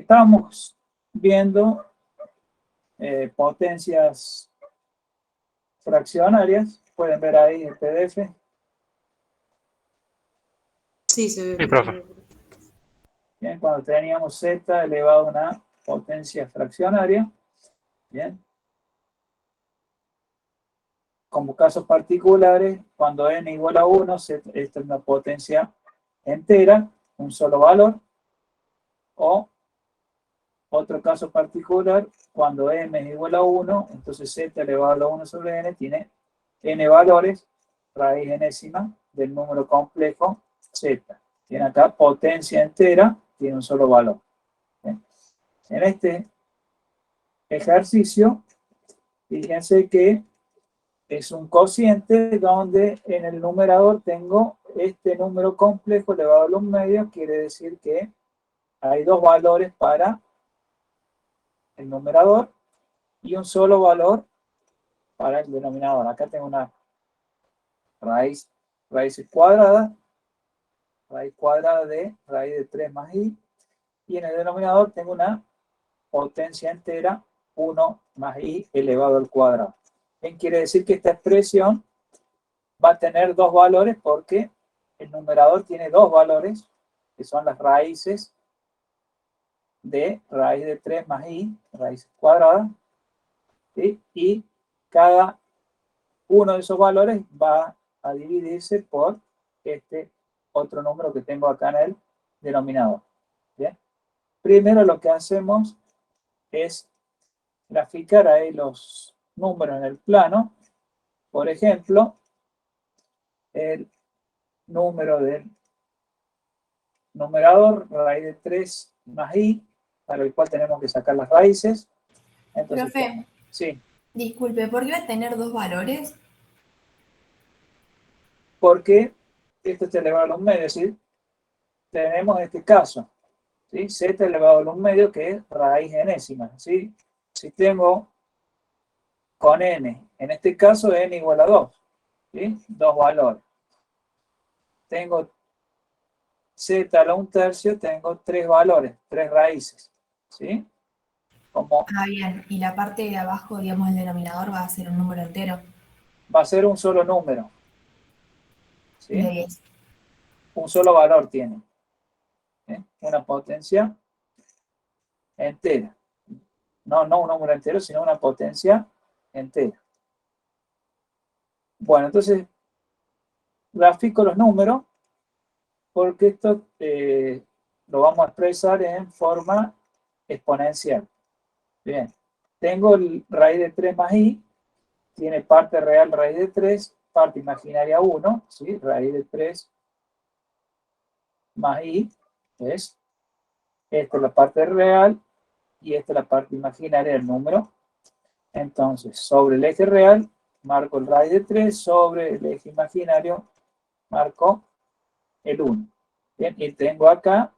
Estamos viendo potencias fraccionarias. Pueden ver ahí el PDF. Sí, se ve. Sí, profe. Bien, cuando teníamos z elevado a una potencia fraccionaria. Bien. Como casos particulares, cuando n igual a 1, esta es una potencia entera, un solo valor. O otro caso particular, cuando m es igual a 1, entonces z elevado a 1 sobre n tiene n valores, raíz enésima del número complejo z. Tiene acá potencia entera, tiene un solo valor. ¿Bien? En este ejercicio, fíjense que es un cociente donde en el numerador tengo este número complejo elevado a un medio, quiere decir que hay dos valores para el numerador y un solo valor para el denominador. Acá tengo una raíz cuadrada de raíz de 3 más i, y en el denominador tengo una potencia entera, 1 más i elevado al cuadrado. Bien, quiere decir que esta expresión va a tener dos valores porque el numerador tiene dos valores, que son las raíces de raíz de 3 más i, raíz cuadrada, ¿sí? Y cada uno de esos valores va a dividirse por este otro número que tengo acá en el denominador. ¿Bien? Primero lo que hacemos es graficar ahí los números en el plano. Por ejemplo, el número del numerador, raíz de 3 más i, para el cual tenemos que sacar las raíces. Entonces, Profe, sí, disculpe, ¿por qué va a tener dos valores? porque esto es elevado a un medio, es decir, tenemos este caso, ¿sí? Z elevado a un medio, que es raíz enésima, ¿sí? Si tengo con n, en este caso n igual a 2, ¿sí? Dos valores. Tengo z a la 1/3, tengo tres valores, tres raíces, ¿sí? Como Ah, bien. Y la parte de abajo, digamos, el denominador va a ser un número entero va a ser un solo número, de ¿sí? 10. Un solo valor tiene, ¿sí? Una potencia entera. No un número entero, sino una potencia entera. Bueno, entonces grafico los números porque esto lo vamos a expresar en forma exponencial. Bien, tengo el raíz de 3 más i, tiene parte real raíz de 3, parte imaginaria 1, ¿sí? Raíz de 3 más i es, esta es la parte real y esta es la parte imaginaria del número. Entonces, sobre el eje real, marco el raíz de 3, sobre el eje imaginario, marco el 1. Bien, y tengo acá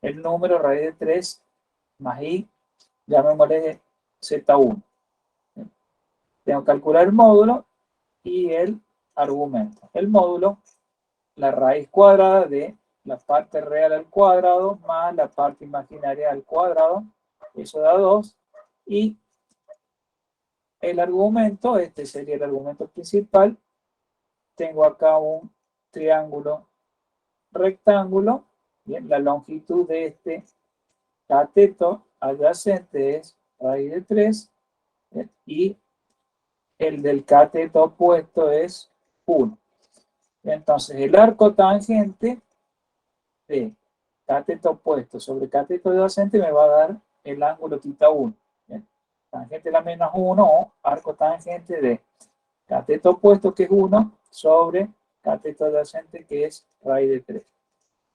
el número raíz de 3 más i, llamémosle z1. Bien, tengo que calcular el módulo y el argumento. El módulo, la raíz cuadrada de la parte real al cuadrado más la parte imaginaria al cuadrado, eso da 2, y el argumento, este sería el argumento principal. Tengo acá un triángulo rectángulo. Bien, la longitud de este cateto adyacente es raíz de 3, bien, y el del cateto opuesto es 1. Entonces, el arco tangente de cateto opuesto sobre cateto adyacente me va a dar el ángulo θ1. Bien, tangente la menos 1 o arco tangente de cateto opuesto, que es 1, sobre cateto adyacente, que es raíz de 3.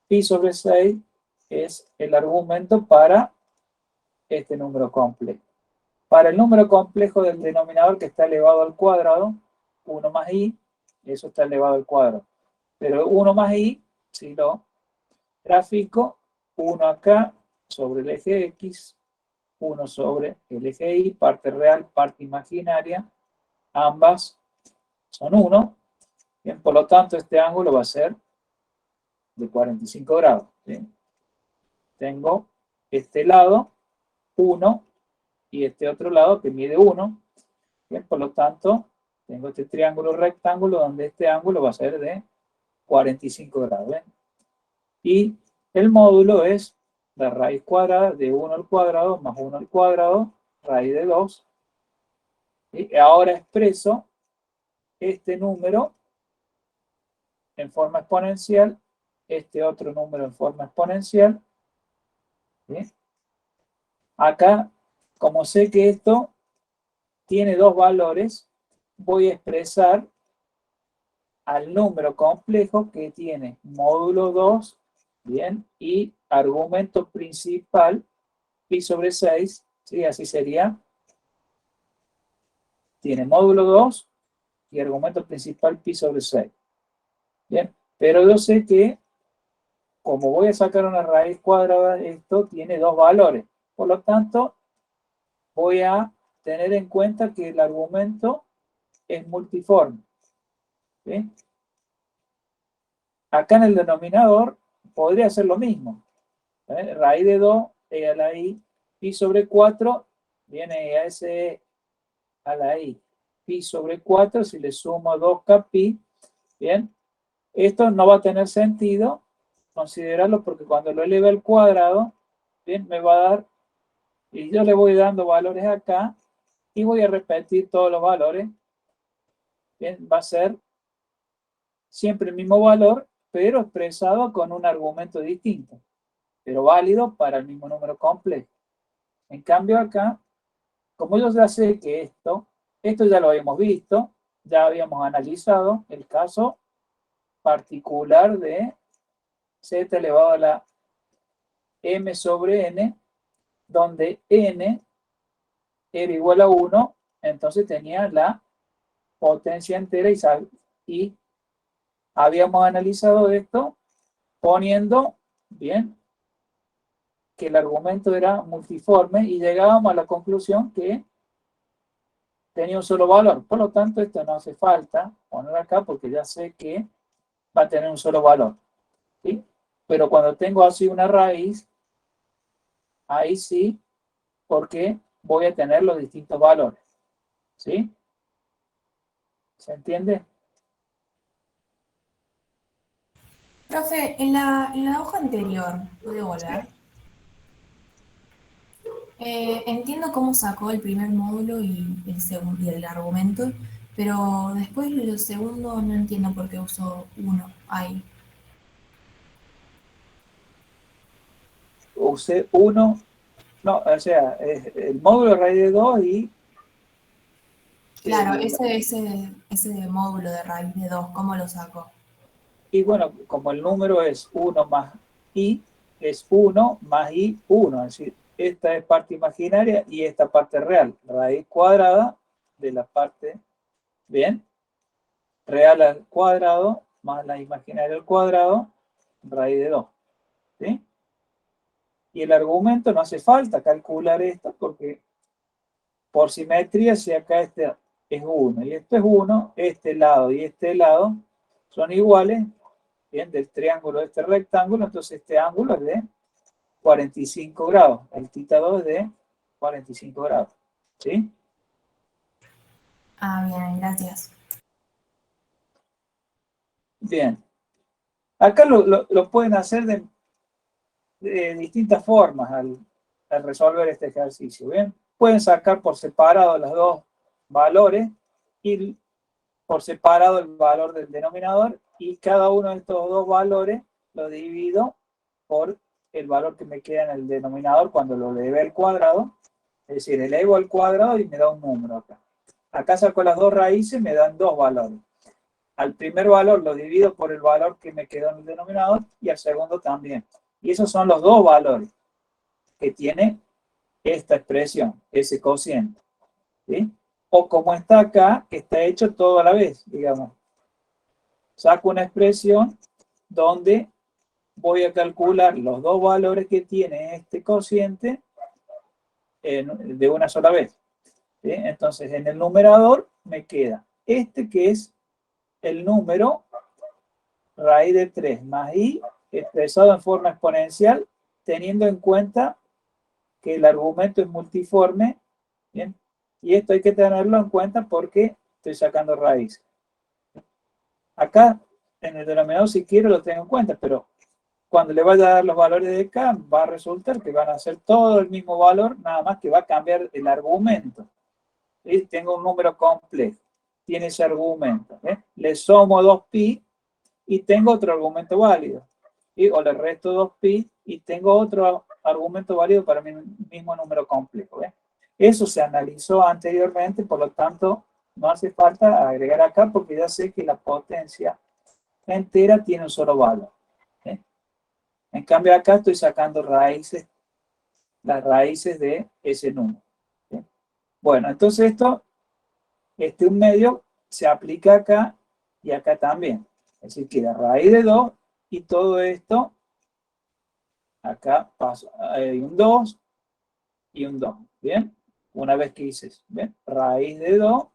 Pi sobre 6 es el argumento para este número complejo. Para el número complejo del denominador, que está elevado al cuadrado, 1 más i, eso está elevado al cuadrado. Pero 1 más i, si lo grafico, 1 acá sobre el eje x, 1 sobre el eje y, parte real, parte imaginaria, ambas son 1. Bien, por lo tanto, este ángulo va a ser de 45 grados. ¿Sí? Tengo este lado 1 y este otro lado que mide 1. Bien, por lo tanto, tengo este triángulo rectángulo donde este ángulo va a ser de 45 grados. ¿Ven? Y el módulo es la raíz cuadrada de 1 al cuadrado más 1 al cuadrado, raíz de 2. Y ahora expreso este número en forma exponencial, este otro número en forma exponencial. ¿Sí? Acá, como sé que esto tiene dos valores, voy a expresar al número complejo que tiene módulo 2, bien, y argumento principal, pi sobre 6, ¿sí? Así sería. Tiene módulo 2 y argumento principal pi sobre 6. Bien, pero yo sé que como voy a sacar una raíz cuadrada, esto tiene dos valores. Por lo tanto, voy a tener en cuenta que el argumento es multiforme. ¿Sí? Acá en el denominador podría ser lo mismo. Raíz de 2 e a la i, pi sobre 4, viene e a ese a la i, pi sobre 4, si le sumo 2k pi, bien, esto no va a tener sentido considerarlo porque cuando lo eleve al cuadrado, bien, me va a dar, y yo le voy dando valores acá, y voy a repetir todos los valores, bien, va a ser siempre el mismo valor, pero expresado con un argumento distinto, pero válido para el mismo número complejo. En cambio acá, como yo ya sé que esto ya lo habíamos visto, ya habíamos analizado el caso particular de z elevado a la m sobre n, donde n era igual a 1, entonces tenía la potencia entera y habíamos analizado esto poniendo, bien, que el argumento era multiforme y llegábamos a la conclusión que tenía un solo valor. Por lo tanto, esto no hace falta poner acá porque ya sé que va a tener un solo valor. ¿Sí? Pero cuando tengo así una raíz, ahí sí, porque voy a tener los distintos valores. ¿Sí? ¿Se entiende? Profe, en la hoja anterior, ¿puede volver? Sí. Entiendo cómo sacó el primer módulo y el segundo y el argumento, pero después lo segundo no entiendo por qué usó uno ahí. Usé uno, no, o sea, el módulo raíz de 2 y Claro, el, ese módulo de raíz de 2, ¿cómo lo sacó? y bueno, como el número es 1 más i, es 1 más i, 1. Es decir, esta es parte imaginaria y esta parte real. Raíz cuadrada de la parte, bien, real al cuadrado más la imaginaria al cuadrado, raíz de 2. ¿Sí? Y el argumento no hace falta calcular esto porque por simetría, si acá este es 1 y esto es 1, este lado y este lado son iguales, bien, del triángulo de este rectángulo, entonces este ángulo es de 45 grados, el θ2 es de 45 grados, ¿sí? Ah, bien, gracias. Bien, acá lo pueden hacer de distintas formas al resolver este ejercicio, ¿bien? Pueden sacar por separado los dos valores y por separado el valor del denominador y cada uno de estos dos valores lo divido por el valor que me queda en el denominador cuando lo eleve al cuadrado, es decir, elevo al cuadrado y me da un número acá. Acá saco las dos raíces, me dan dos valores. Al primer valor lo divido por el valor que me quedó en el denominador y al segundo también. Y esos son los dos valores que tiene esta expresión, ese cociente. ¿Sí? O como está acá, que está hecho todo a la vez, digamos. Saco una expresión donde voy a calcular los dos valores que tiene este cociente de una sola vez. ¿Sí? Entonces, en el numerador me queda este que es el número raíz de 3 más i expresado en forma exponencial, teniendo en cuenta que el argumento es multiforme, ¿bien? Y esto hay que tenerlo en cuenta porque estoy sacando raíces. Acá, en el denominador, si quiero, lo tengo en cuenta, pero cuando le vaya a dar los valores de K, va a resultar que van a ser todo el mismo valor, nada más que va a cambiar el argumento. ¿Sí? Tengo un número complejo, tiene ese argumento. Le sumo 2pi y tengo otro argumento válido. ¿Sí? O le resto 2pi y tengo otro argumento válido para mi mismo número complejo. Eso se analizó anteriormente, por lo tanto, no hace falta agregar acá porque ya sé que la potencia entera tiene un solo valor. En cambio, acá estoy sacando raíces, las raíces de ese número. Bueno, entonces un medio se aplica acá y acá también. Es decir, que la raíz de 2 y todo esto, acá paso, hay un 2 y un 2. ¿Bien? Una vez que hice eso. ¿Bien? Raíz de 2,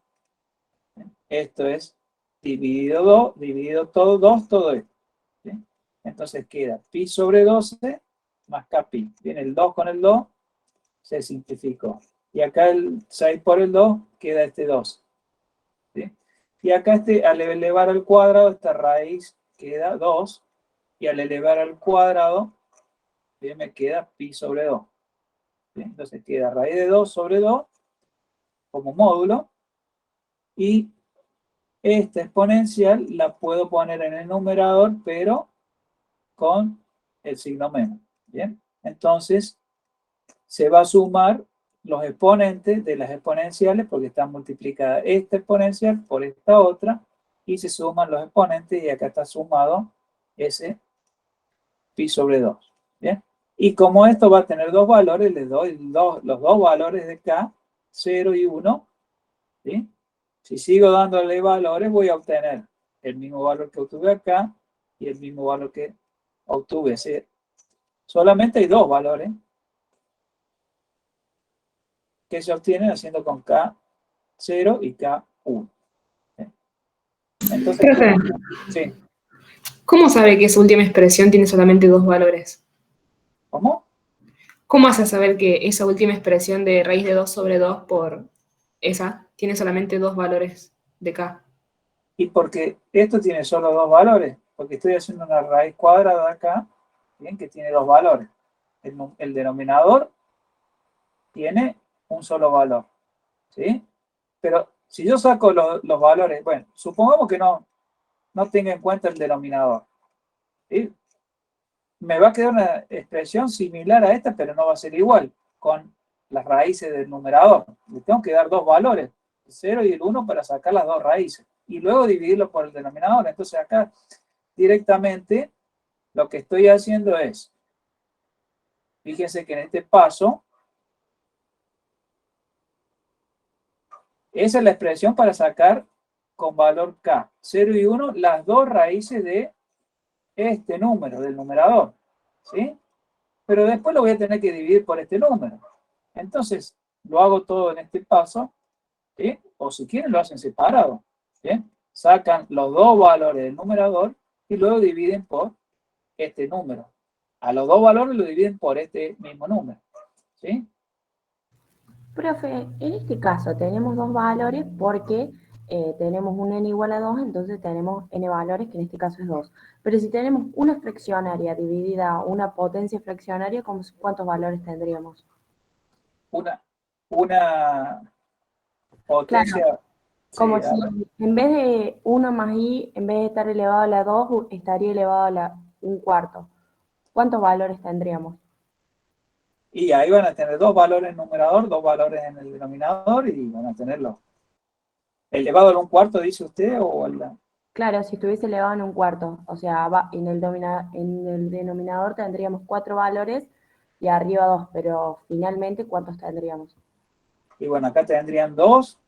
esto es dividido 2, dividido todo 2, todo esto. ¿Bien? Entonces queda pi sobre 12 más kpi. Bien, el 2 con el 2 se simplificó. Y acá el 6 por el 2 queda este 2. ¿Sí? Y acá al elevar al cuadrado, esta raíz queda 2. Y al elevar al cuadrado, ¿sí? Me queda pi sobre 2. ¿Sí? Entonces queda raíz de 2 sobre 2 como módulo. Y esta exponencial la puedo poner en el numerador, pero con el signo menos. ¿Bien? Entonces, se va a sumar los exponentes de las exponenciales porque están multiplicadas esta exponencial por esta otra y se suman los exponentes y acá está sumado ese pi sobre 2. ¿Bien? Y como esto va a tener dos valores, les doy los dos valores de k, 0 y 1. ¿Sí? Si sigo dándole valores, voy a obtener el mismo valor que obtuve acá y el mismo valor que obtuve. ¿Sí? Solamente hay dos valores que se obtienen haciendo con K0 y K1. Entonces, Profe, sí. ¿cómo sabe que esa última expresión tiene solamente dos valores? ¿Cómo? ¿Cómo hace saber que esa última expresión de raíz de 2 sobre 2 por esa tiene solamente dos valores de k? Y porque esto tiene solo dos valores, porque estoy haciendo una raíz cuadrada acá, ¿bien? Que tiene dos valores. El denominador tiene un solo valor, ¿sí? Pero si yo saco los valores, bueno, supongamos que no tenga en cuenta el denominador, ¿sí? Me va a quedar una expresión similar a esta, pero no va a ser igual, con las raíces del numerador. Le tengo que dar dos valores, el 0 y el 1, para sacar las dos raíces. Y luego dividirlo por el denominador. Entonces acá directamente lo que estoy haciendo es, fíjense que en este paso, esa es la expresión para sacar con valor k, 0 y 1, las dos raíces de este número, del numerador. ¿Sí? Pero después lo voy a tener que dividir por este número. Entonces, lo hago todo en este paso, ¿sí? O si quieren, lo hacen separado. ¿Sí? Sacan los dos valores del numerador y luego dividen por este número. A los dos valores lo dividen por este mismo número. ¿Sí? Profe, en este caso tenemos dos valores porque tenemos un n igual a 2, entonces tenemos n valores, que en este caso es 2. Pero si tenemos una fraccionaria dividida a una potencia fraccionaria, ¿cuántos valores tendríamos? Una Claro, potencia, sí, como a si ver. en vez de 1 más i, en vez de estar elevado a la 2, estaría elevado a la un cuarto. ¿Cuántos valores tendríamos? Y ahí van a tener dos valores en el numerador, dos valores en el denominador y van a tenerlo. ¿Elevado a un cuarto, dice usted, o la? Claro, si estuviese elevado en un cuarto, o sea, en el denominador tendríamos 4 valores y arriba 2, pero finalmente, ¿cuántos tendríamos? Y bueno, acá tendrían 2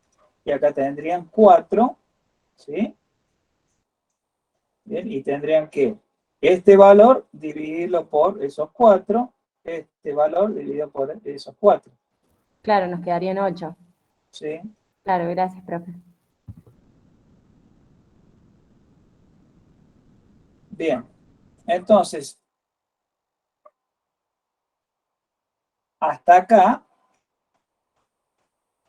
y acá tendrían 4, ¿sí? Bien, y tendrían que este valor dividirlo por esos 4, este valor dividido por esos 4, Claro, nos quedarían 8. ¿sí? Claro, gracias, profe. Bien, entonces, hasta acá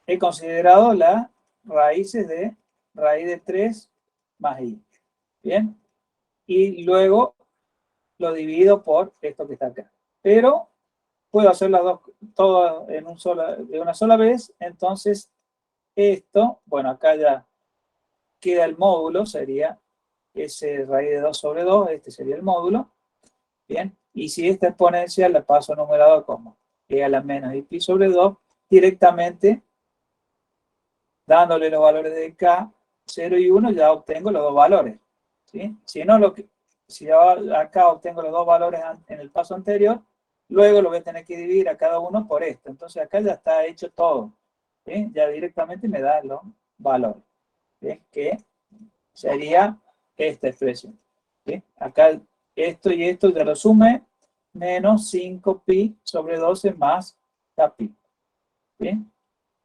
he considerado las raíces de raíz de 3 más i. ¿Bien? Y luego lo divido por esto que está acá. Pero puedo hacer las dos, todas de una sola vez. Entonces, esto, bueno, acá ya queda el módulo, sería ese raíz de 2 sobre 2, este sería el módulo. Bien, y si esta exponencial la paso a numerador como e a la menos i pi sobre 2, directamente, dándole los valores de k, 0 y 1, ya obtengo los dos valores. ¿Sí? Si acá obtengo los dos valores en el paso anterior, luego lo voy a tener que dividir a cada uno por esto. Entonces acá ya está hecho todo. ¿Sí? Ya directamente me da los valores. ¿Sí? Que sería esta expresión. ¿Sí? Acá esto y esto ya lo sumé, menos 5pi sobre 12 más kpi. ¿Sí?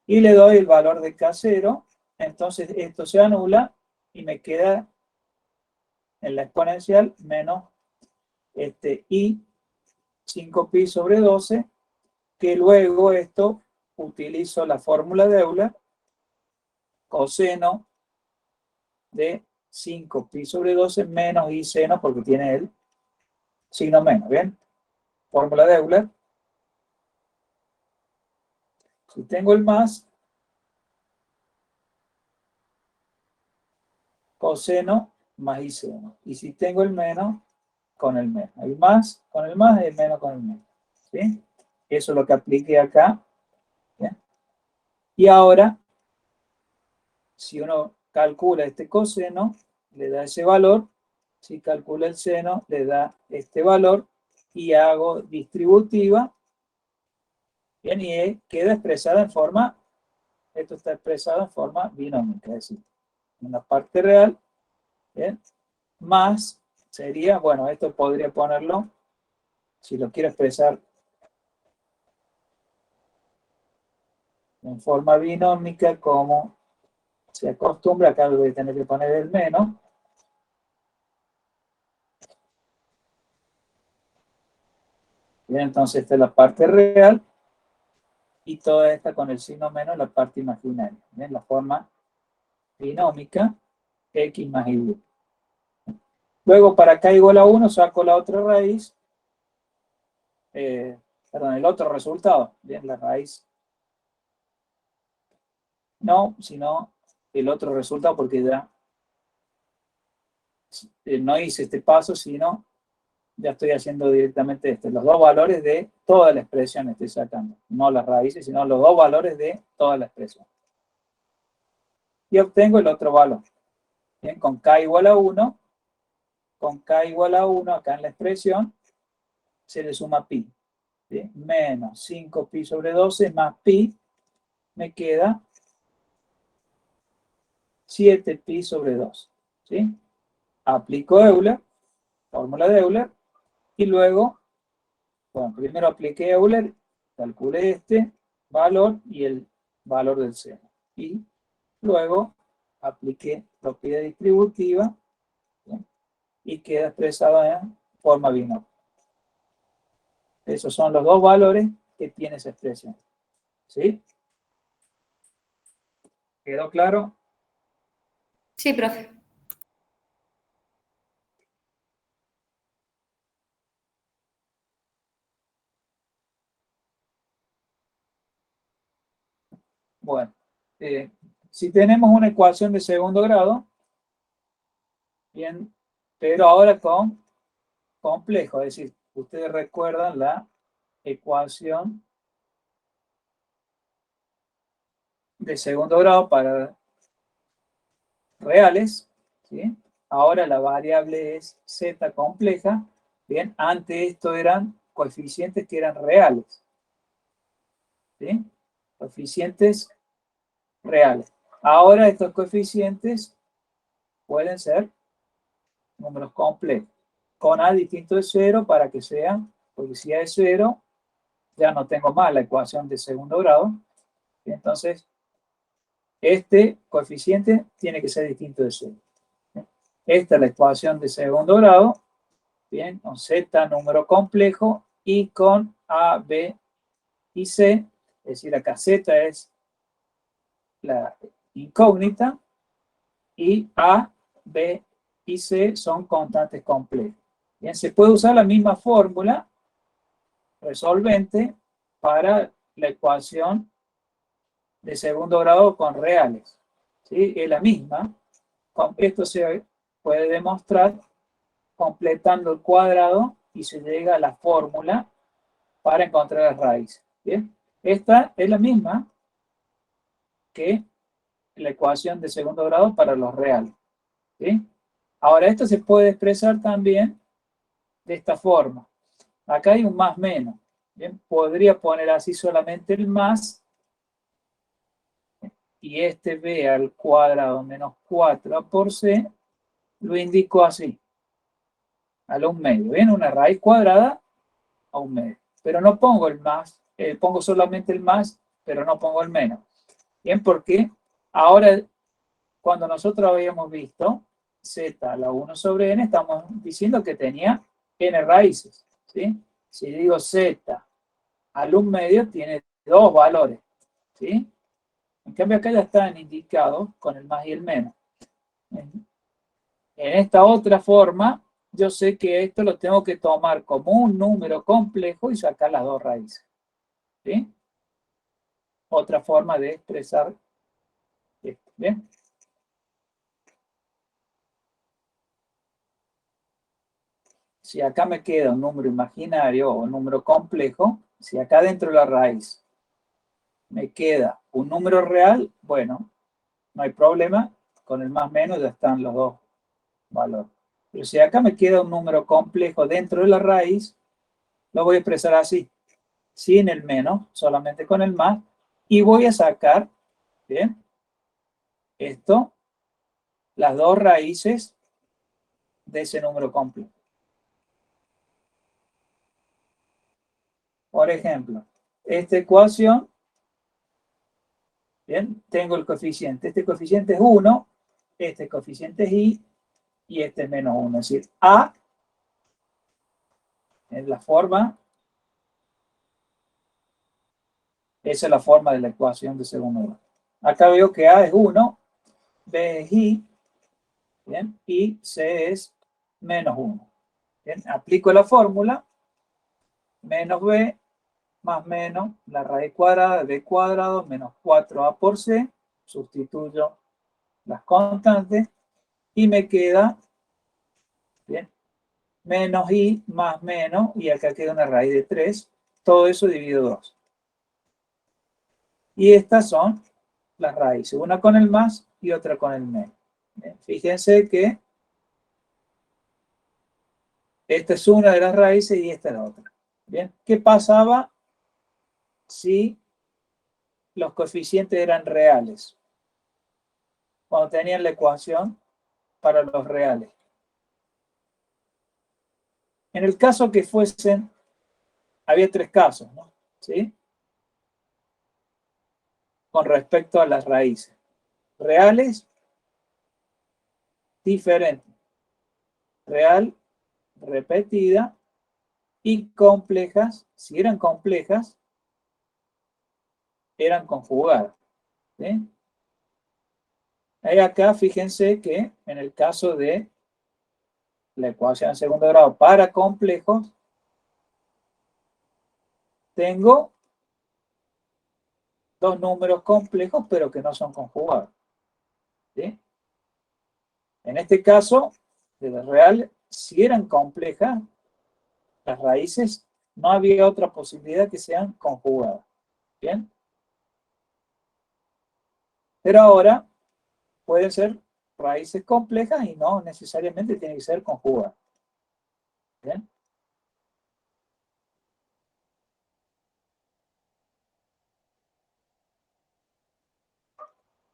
Y le doy el valor de k0, entonces esto se anula y me queda en la exponencial menos i 5pi sobre 12, que luego esto utilizo la fórmula de Euler, coseno de 5pi sobre 12 menos i seno, porque tiene el signo menos, ¿bien? Fórmula de Euler. Si tengo el más, coseno más i seno. Y si tengo el menos, con el menos. El más con el más y el menos con el menos. ¿Sí? Eso es lo que apliqué acá. ¿Bien? Y ahora, si uno calcula este coseno, le da ese valor. Si calcula el seno, le da este valor. Y hago distributiva. Bien, y queda expresada en forma, esto está expresado en forma binómica, es decir, una parte real, ¿bien? Más sería, bueno, esto podría ponerlo, si lo quiero expresar en forma binómica, como se acostumbra, acá voy a tener que poner el menos. Bien, entonces esta es la parte real, y toda esta con el signo menos la parte imaginaria. Bien, la forma binómica, x más y. Luego, para k igual a 1, saco la otra raíz, perdón, el otro resultado, bien, la raíz. No, sino el otro resultado, porque ya no hice este paso, sino ya estoy haciendo directamente esto. Los dos valores de toda la expresión estoy sacando. No las raíces, sino los dos valores de toda la expresión. Y obtengo el otro valor. Bien, con k igual a 1, con k igual a 1, acá en la expresión, se le suma pi. ¿Sí? Menos 5pi sobre 12 más pi, me queda 7pi sobre 2. ¿Sí? Aplico Euler, fórmula de Euler, y luego, bueno, primero apliqué Euler, calculé este valor y el valor del seno. Y luego apliqué propiedad distributiva, ¿sí? Y queda expresado en forma binómica. Esos son los dos valores que tiene esa expresión. ¿Sí? ¿Quedó claro? Sí, profe. Bueno, si tenemos una ecuación de segundo grado, bien, pero ahora con complejo, es decir, ustedes recuerdan la ecuación de segundo grado para reales, ¿sí? Ahora la variable es z compleja, bien, antes esto eran coeficientes que eran reales, ¿sí? Coeficientes reales. Ahora estos coeficientes pueden ser números complejos, con a distinto de 0 para que sean, porque si a es 0, ya no tengo más la ecuación de segundo grado, entonces este coeficiente tiene que ser distinto de 0. Esta es la ecuación de segundo grado, bien, con z número complejo y con a, b y C, es decir, acá Z es la incógnita, y A, B y C son constantes complejas. Bien, se puede usar la misma fórmula resolvente para la ecuación de segundo grado con reales. ¿Sí? Es la misma. Esto se puede demostrar completando el cuadrado y se llega a la fórmula para encontrar las raíces. ¿Bien? Esta es la misma que la ecuación de segundo grado para los reales. ¿Sí? Ahora, esto se puede expresar también de esta forma. Acá hay un más menos. Bien, podría poner así solamente el más y este b al cuadrado menos 4a por c lo indico así, a un medio. ¿Ven? Una raíz cuadrada a un medio. Pero no pongo el más, pongo solamente el más, pero no pongo el menos. Bien, porque ahora, cuando nosotros habíamos visto z a la 1 sobre n, estamos diciendo que tenía n raíces. ¿Sí? Si digo z al 1 medio, tiene dos valores. ¿Sí? En cambio, acá ya están indicados con el más y el menos. En esta otra forma, yo sé que esto lo tengo que tomar como un número complejo y sacar las dos raíces. ¿Sí? Otra forma de expresar esto. ¿Bien? Si acá me queda un número imaginario o un número complejo, si acá dentro de la raíz me queda un número real, bueno, no hay problema, con el más menos ya están los dos valores. Pero si acá me queda un número complejo dentro de la raíz, lo voy a expresar así, sin el menos, solamente con el más, y voy a sacar, ¿bien? Esto, las dos raíces de ese número complejo. Por ejemplo, esta ecuación, ¿bien? Tengo el coeficiente. Este coeficiente es 1, este coeficiente es i, y este es menos 1. Es decir, a es la forma, esa es la forma de la ecuación de segundo grado. Acá veo que a es 1, b es i, ¿bien? Y c es menos 1. ¿Bien? Aplico la fórmula, menos b más menos la raíz cuadrada de cuadrado menos 4a por c, sustituyo las constantes y me queda, ¿bien? Menos i más menos, y acá queda una raíz de 3, todo eso dividido 2. Y estas son las raíces, una con el más y otra con el menos. Bien, fíjense que esta es una de las raíces y esta es la otra. Bien, ¿qué pasaba si los coeficientes eran reales? Cuando tenían la ecuación para los reales. En el caso que fuesen, había tres casos, ¿no? ¿Sí? Con respecto a las raíces. Reales, diferentes. Real, repetida, y complejas. Si eran complejas, eran conjugadas. ¿Sí? Ahí acá, fíjense que en el caso de la ecuación de segundo grado para complejos, tengo dos números complejos, pero que no son conjugados. ¿Sí? En este caso, de la real, si eran complejas, las raíces, no había otra posibilidad que sean conjugadas. ¿Bien? Pero ahora pueden ser raíces complejas y no necesariamente tienen que ser conjugadas. ¿Bien?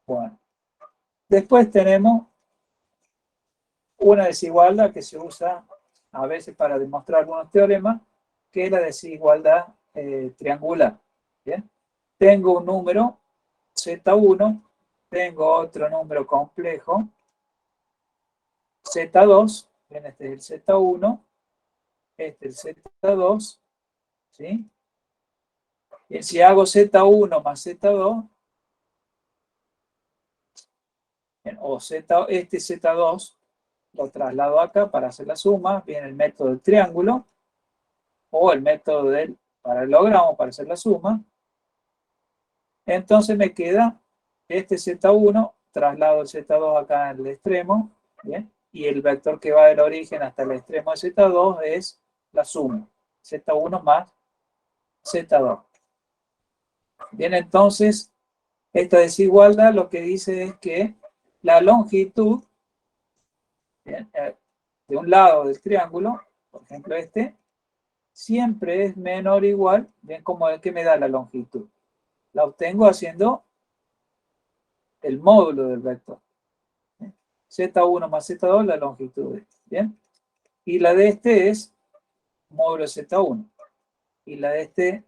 Bueno. Después tenemos una desigualdad que se usa a veces para demostrar algunos teoremas, que es la desigualdad triangular. ¿Bien? Tengo un número Z1, tengo otro número complejo Z2, bien, este es el Z1, este es el Z2, ¿sí? Si hago Z1 más Z2, o este Z2 lo traslado acá para hacer la suma, viene el método del triángulo, o el método del paralelogramo para hacer la suma. Entonces me queda este Z1, traslado el Z2 acá en el extremo, ¿bien? Y el vector que va del origen hasta el extremo de Z2 es la suma, Z1 más Z2. Bien, entonces, esta desigualdad lo que dice es que la longitud, ¿bien?, de un lado del triángulo, por ejemplo este, siempre es menor o igual, bien, como el que me da la longitud. La obtengo haciendo el módulo del vector. ¿Bien? Z1 más Z2, la longitud. ¿Bien? Y la de este es módulo de Z1. Y la de este,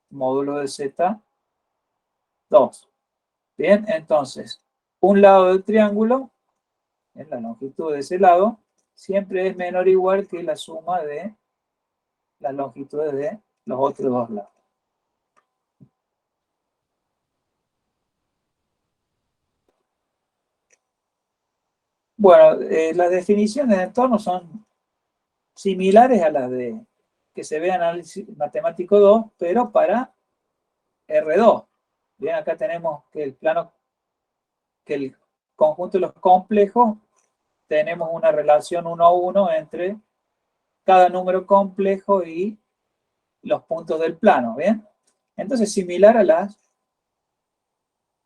módulo de Z2. Bien, entonces, un lado del triángulo, en la longitud de ese lado, siempre es menor o igual que la suma de las longitudes de los otros dos lados. Bueno, las definiciones de entorno son similares a las de que se ve en análisis matemático 2, pero para R2. Bien, acá tenemos que el conjunto de los complejos, tenemos una relación 1 a 1 entre cada número complejo y los puntos del plano, ¿bien? Entonces, similar a las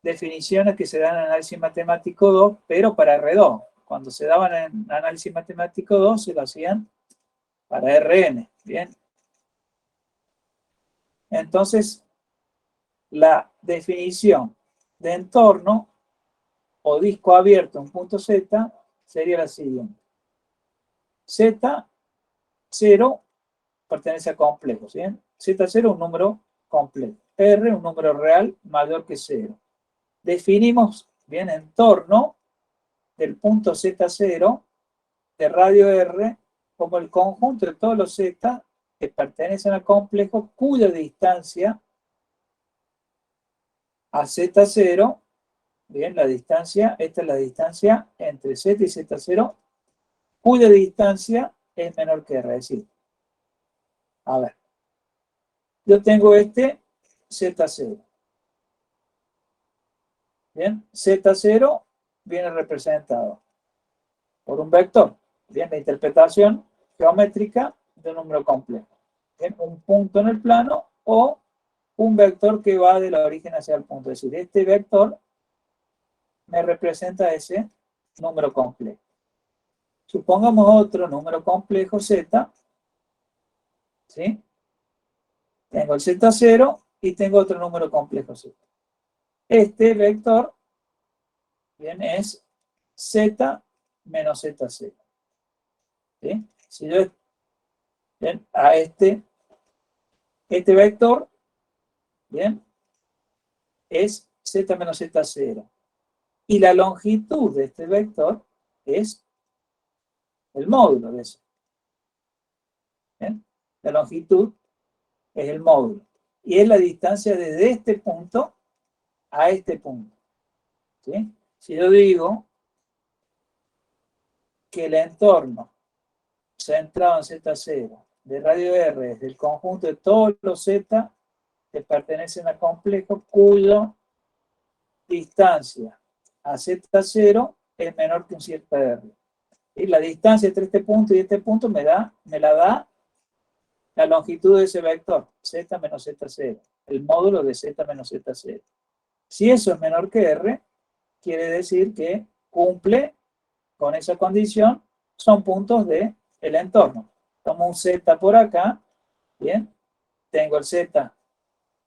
definiciones que se dan en análisis matemático 2, pero para R2. Cuando se daban en análisis matemático 2, se lo hacían para Rn, ¿bien? Entonces, la definición de entorno o disco abierto en punto Z sería la siguiente. Z0 pertenece a complejos, ¿bien? Z0 un número complejo. R un número real mayor que 0. Definimos, bien, entorno del punto Z0 de radio R como el conjunto de todos los Z que pertenecen al complejo cuya distancia a Z0, bien, la distancia, esta es la distancia entre Z y Z0, cuya distancia es menor que R. Es decir, a ver, yo tengo este Z0. Bien, Z0 viene representado por un vector. Bien, la interpretación geométrica de un número complejo. Bien, un punto en el plano o un vector que va del origen hacia el punto. Es decir, este vector me representa ese número complejo. Supongamos otro número complejo Z, ¿sí? Tengo el Z0 y tengo otro número complejo Z. Este vector, bien, es Z menos Z0. ¿Sí? Si yo, bien, a este vector, bien, es Z menos Z0. Y la longitud de este vector es el módulo de eso. ¿Bien? La longitud es el módulo. Y es la distancia desde este punto a este punto. ¿Sí? Si yo digo que el entorno centrado en Z0 de radio R es el conjunto de todos los Z que pertenecen al complejo cuya distancia a Z0 es menor que un cierto R. Y la distancia entre este punto y este punto me la da la longitud de ese vector, Z menos Z0, el módulo de Z menos Z0. Si eso es menor que R, quiere decir que cumple con esa condición, son puntos del entorno. Tomo un Z por acá, bien, tengo el Z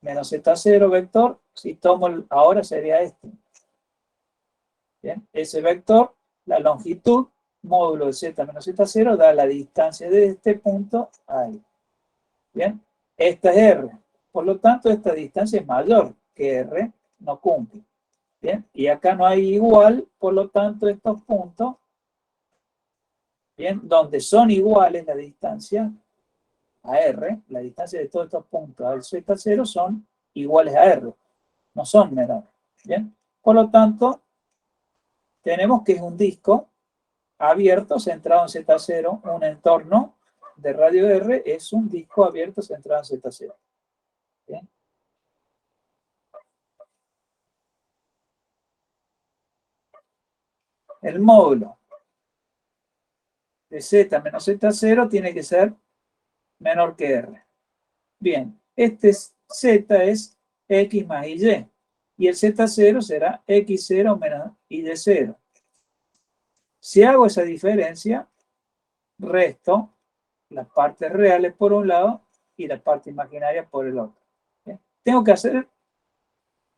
menos Z0 vector, si tomo ahora sería este. Bien, ese vector, la longitud, módulo de Z menos Z0, da la distancia de este punto a ahí. Bien, esta es R. Por lo tanto, esta distancia es mayor que R, no cumple. Bien, y acá no hay igual, por lo tanto, estos puntos, bien, donde son iguales la distancia a R, la distancia de todos estos puntos al Z0 son iguales a R, no son menores. ¿Bien? Por lo tanto, tenemos que es un disco abierto centrado en Z0, un entorno de radio R es un disco abierto centrado en Z0. ¿Bien? El módulo de Z menos Z0 tiene que ser menor que R. Bien, este Z es X más Y. Y el Z0 será X0 menos Y0. Si hago esa diferencia, resto las partes reales por un lado y la parte imaginaria por el otro. ¿Bien? Tengo que hacer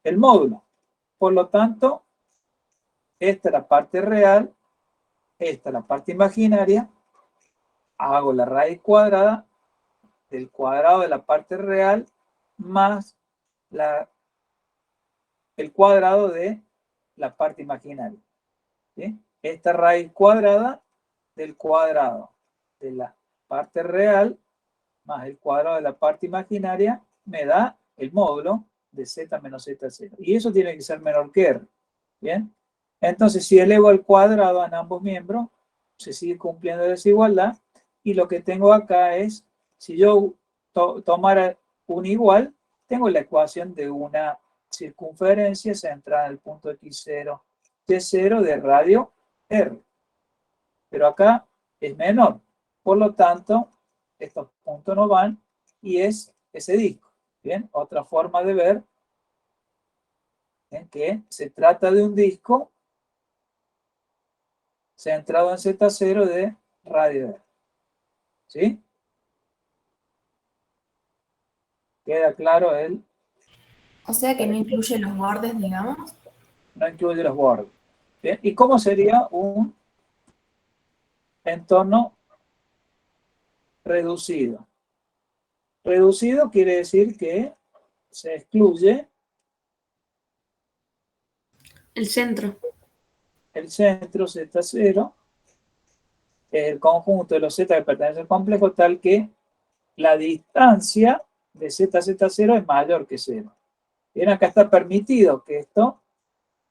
el módulo. Por lo tanto, esta es la parte real, esta es la parte imaginaria. Hago la raíz cuadrada del cuadrado de la parte real más el cuadrado de la parte imaginaria. ¿Sí? Esta raíz cuadrada del cuadrado de la parte real más el cuadrado de la parte imaginaria me da el módulo de Z menos Z0. Y eso tiene que ser menor que R. ¿Bien? Entonces, si elevo al cuadrado en ambos miembros, se sigue cumpliendo desigualdad. Y lo que tengo acá es, si yo tomara un igual, tengo la ecuación de una circunferencia centrada en el punto X0, Y0 de radio R. Pero acá es menor. Por lo tanto, estos puntos no van y es ese disco. Bien, otra forma de ver en que se trata de un disco centrado en Z0 de radio R. ¿Sí? ¿Queda claro él? O sea que no incluye los bordes, digamos. No incluye los bordes. ¿Bien? ¿Y cómo sería un entorno reducido? Reducido quiere decir que se excluye El centro. el centro Z0, el conjunto de los Z que pertenecen al complejo, tal que la distancia de ZZ0 es mayor que 0. Bien, acá está permitido que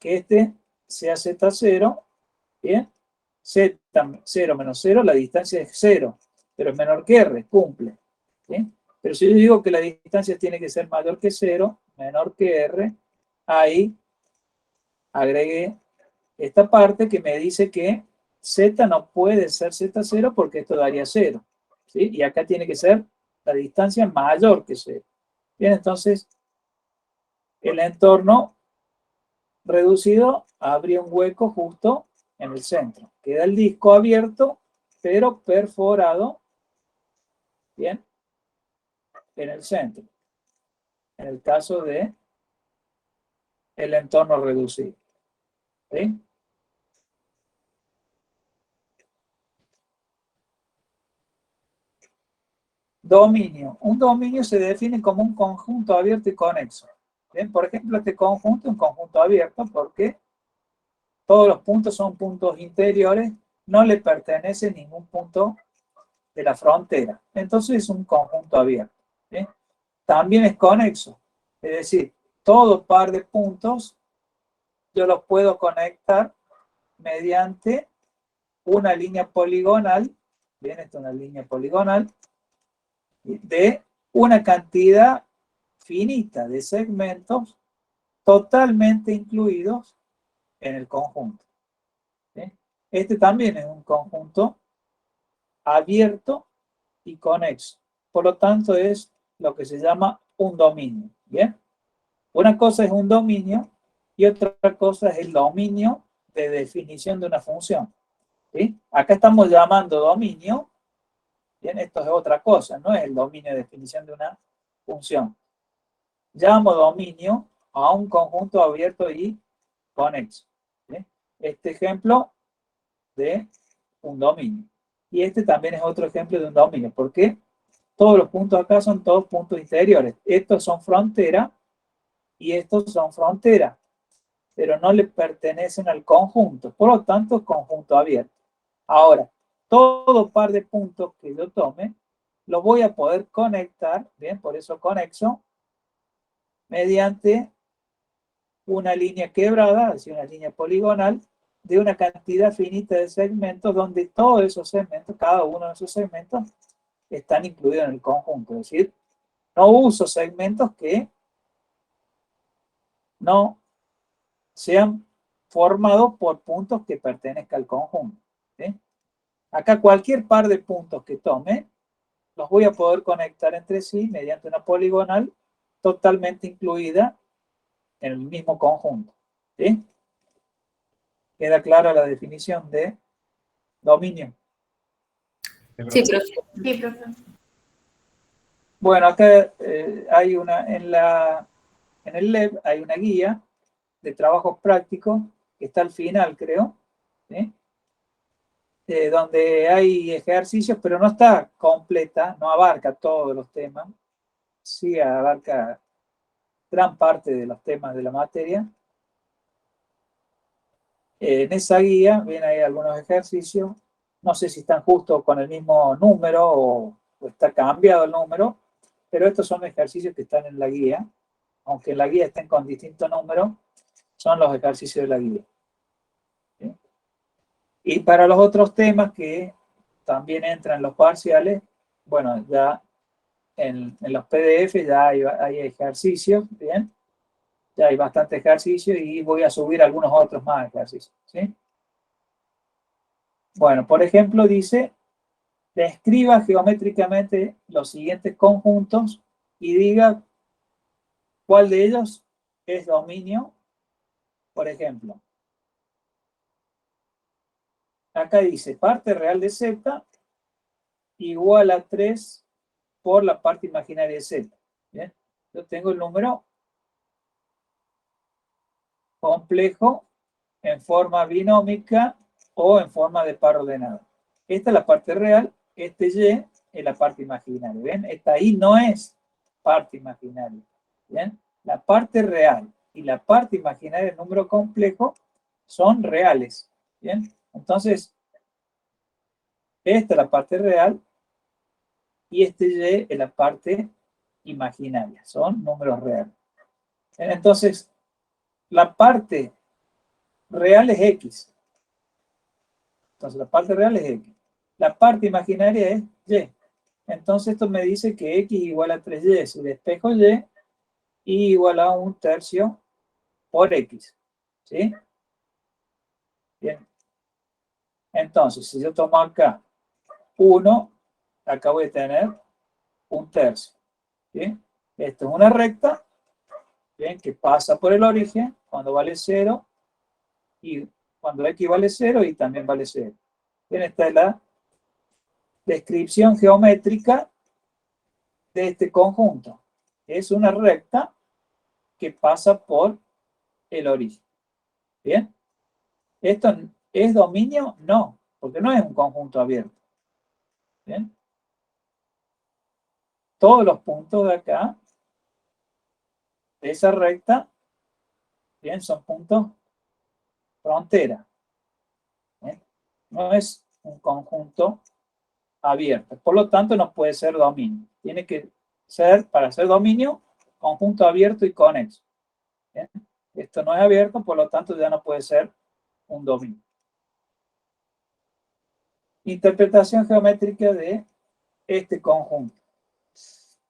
este sea Z0, bien, Z0 menos 0, la distancia es 0, pero es menor que R, cumple. ¿Bien? Pero si yo digo que la distancia tiene que ser mayor que 0, menor que R, ahí agregué esta parte que me dice que Z no puede ser Z0 porque esto daría 0. ¿Sí? Y acá tiene que ser la distancia mayor que 0. Bien, entonces el entorno reducido habría un hueco justo en el centro. Queda el disco abierto, pero perforado, bien, en el centro. En el caso de el entorno reducido. ¿Sí? Dominio. Un dominio se define como un conjunto abierto y conexo. Bien, por ejemplo, este conjunto es un conjunto abierto porque todos los puntos son puntos interiores, no le pertenece ningún punto de la frontera. Entonces es un conjunto abierto. ¿Sí? También es conexo, es decir, todo par de puntos yo los puedo conectar mediante una línea poligonal, bien, esta es una línea poligonal, de una cantidad finita de segmentos totalmente incluidos en el conjunto. ¿Sí? Este también es un conjunto abierto y conexo. Por lo tanto, es lo que se llama un dominio. ¿Bien? Una cosa es un dominio y otra cosa es el dominio de definición de una función. ¿Sí? Acá estamos llamando dominio. Bien, esto es otra cosa, no es el dominio de definición de una función. Llamo dominio a un conjunto abierto y conexo. ¿Sí? Este ejemplo de un dominio. Y este también es otro ejemplo de un dominio. ¿Por qué? Todos los puntos acá son todos puntos interiores. Estos son frontera y estos son frontera, pero no le pertenecen al conjunto. Por lo tanto, es conjunto abierto. Ahora, todo par de puntos que yo tome, lo voy a poder conectar, bien, por eso conexo, mediante una línea quebrada, es decir, una línea poligonal, de una cantidad finita de segmentos, donde todos esos segmentos, cada uno de esos segmentos, están incluidos en el conjunto. Es decir, no uso segmentos que no sean formados por puntos que pertenezcan al conjunto. ¿Sí? Acá cualquier par de puntos que tome, los voy a poder conectar entre sí mediante una poligonal totalmente incluida en el mismo conjunto. ¿Sí? ¿Queda clara la definición de dominio? Sí, profe. Sí, profe. Bueno, acá hay una, en el LEB hay una guía de trabajos prácticos que está al final, creo, ¿sí? Donde hay ejercicios, pero no está completa, no abarca todos los temas, sí abarca gran parte de los temas de la materia. En esa guía ven ahí algunos ejercicios, no sé si están justo con el mismo número o está cambiado el número, pero estos son ejercicios que están en la guía, aunque en la guía estén con distintos números, son los ejercicios de la guía. ¿Sí? Y para los otros temas que también entran en los parciales, bueno, ya en los PDF ya hay ejercicios, ¿bien? Ya hay bastante ejercicio y voy a subir algunos otros más ejercicios, ¿sí? Bueno, por ejemplo, dice, describa geométricamente los siguientes conjuntos y diga cuál de ellos es dominio. Por ejemplo, acá dice, parte real de Z igual a 3 por la parte imaginaria de Z. ¿Bien? Yo tengo el número complejo en forma binómica o en forma de par ordenado. Esta es la parte real, este Y es la parte imaginaria. ¿Ven? Esta I no es parte imaginaria. ¿Bien? La parte real y la parte imaginaria del número complejo son reales. ¿Bien? Entonces, esta es la parte real y este Y es la parte imaginaria. Son números reales. Entonces, la parte real es X. Entonces, la parte real es X. La parte imaginaria es Y. Entonces, esto me dice que X igual a 3Y. Si despejo Y igual a 1/3 por X. ¿Sí? Bien. Entonces, si yo tomo acá 1, acá voy a tener 1/3. ¿Sí? Esto es una recta, ¿bien? Que pasa por el origen cuando vale 0 y cuando X vale 0 y también vale 0. Bien, esta es la descripción geométrica de este conjunto. Es una recta que pasa por el origen. ¿Bien? ¿Esto es dominio? No, porque no es un conjunto abierto. ¿Bien? Todos los puntos de acá, de esa recta, ¿bien? Son puntos frontera. ¿Bien? No es un conjunto abierto. Por lo tanto, no puede ser dominio. Tiene que ser, para ser dominio, conjunto abierto y conexo. ¿Bien? Esto no es abierto, por lo tanto, ya no puede ser un dominio. Interpretación geométrica de este conjunto.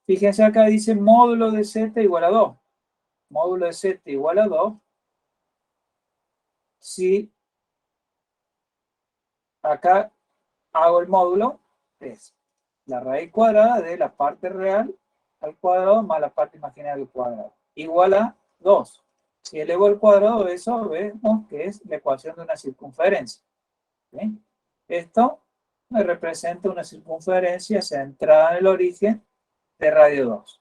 Fíjense acá dice módulo de Z igual a 2. Módulo de Z igual a 2. Si acá hago el módulo, es la raíz cuadrada de la parte real al cuadrado más la parte imaginaria al cuadrado. Igual a 2. Si elevo el cuadrado, eso vemos que es la ecuación de una circunferencia. ¿Sí? Esto me representa una circunferencia centrada en el origen de radio 2.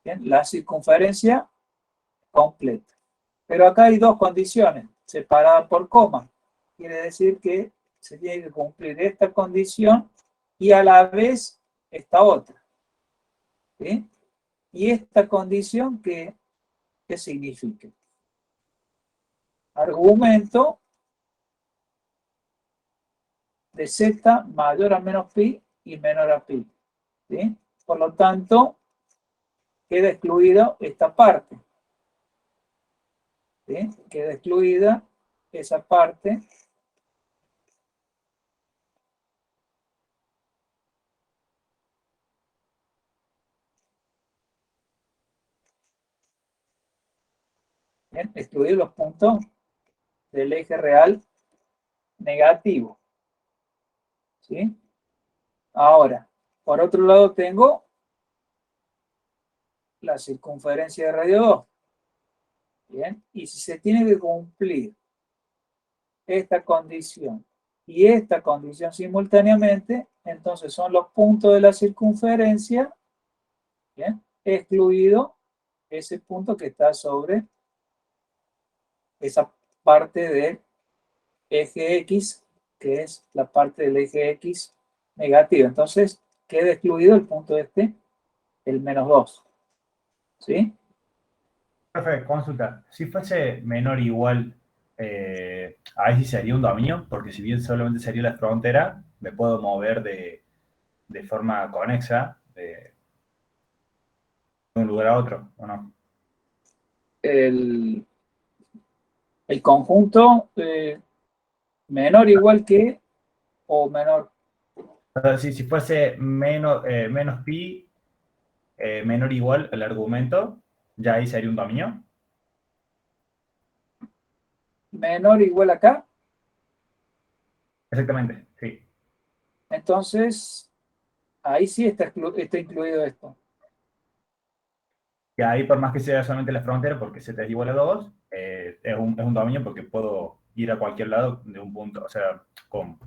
¿Bien? La circunferencia completa. Pero acá hay dos condiciones, separadas por coma. Quiere decir que se tiene que cumplir esta condición y a la vez esta otra. ¿Sí? ¿Y esta condición qué significa? Argumento de Z mayor a menos pi y menor a pi. ¿Sí? Por lo tanto, queda excluida esta parte. ¿sí? Queda excluida esa parte. Bien, excluir los puntos del eje real negativo, ¿sí? Ahora, por otro lado tengo la circunferencia de radio 2. Bien, y si se tiene que cumplir esta condición y esta condición simultáneamente, entonces son los puntos de la circunferencia, bien, excluido ese punto que está sobre esa parte del eje X, que es la parte del eje X negativo. Entonces queda excluido el punto este, el menos 2. ¿Sí? Profe, consulta. Si fuese menor o igual, ahí sí sería un dominio, porque si bien solamente sería la frontera, me puedo mover de forma conexa de un lugar a otro, ¿o no? El conjunto menor igual que o menor. O sea, si fuese menos pi, menor o igual el argumento, ya ahí sería un dominio. Menor igual acá. Exactamente, sí. Entonces, ahí sí está incluido esto. Y ahí, por más que sea solamente la frontera, porque z es igual a 2, es un dominio porque puedo ir a cualquier lado de un punto, o sea, con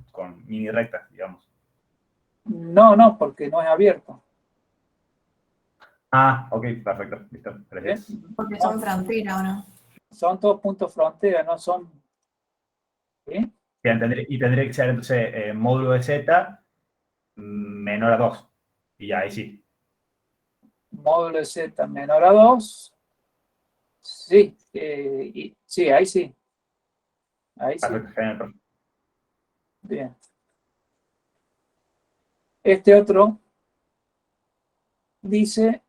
mini rectas, digamos. No, porque no es abierto. Ah, ok, perfecto, listo, ¿Bien? gracias. Porque son frontera, ¿o no? Son todos puntos frontera, no son. ¿Sí? Y tendría que ser entonces módulo de z menor a 2. Y ahí sí. Módulo de z menor a 2. Sí, sí, ahí sí. Ahí sí. Perfecto, genial, profe. Bien. Este otro dice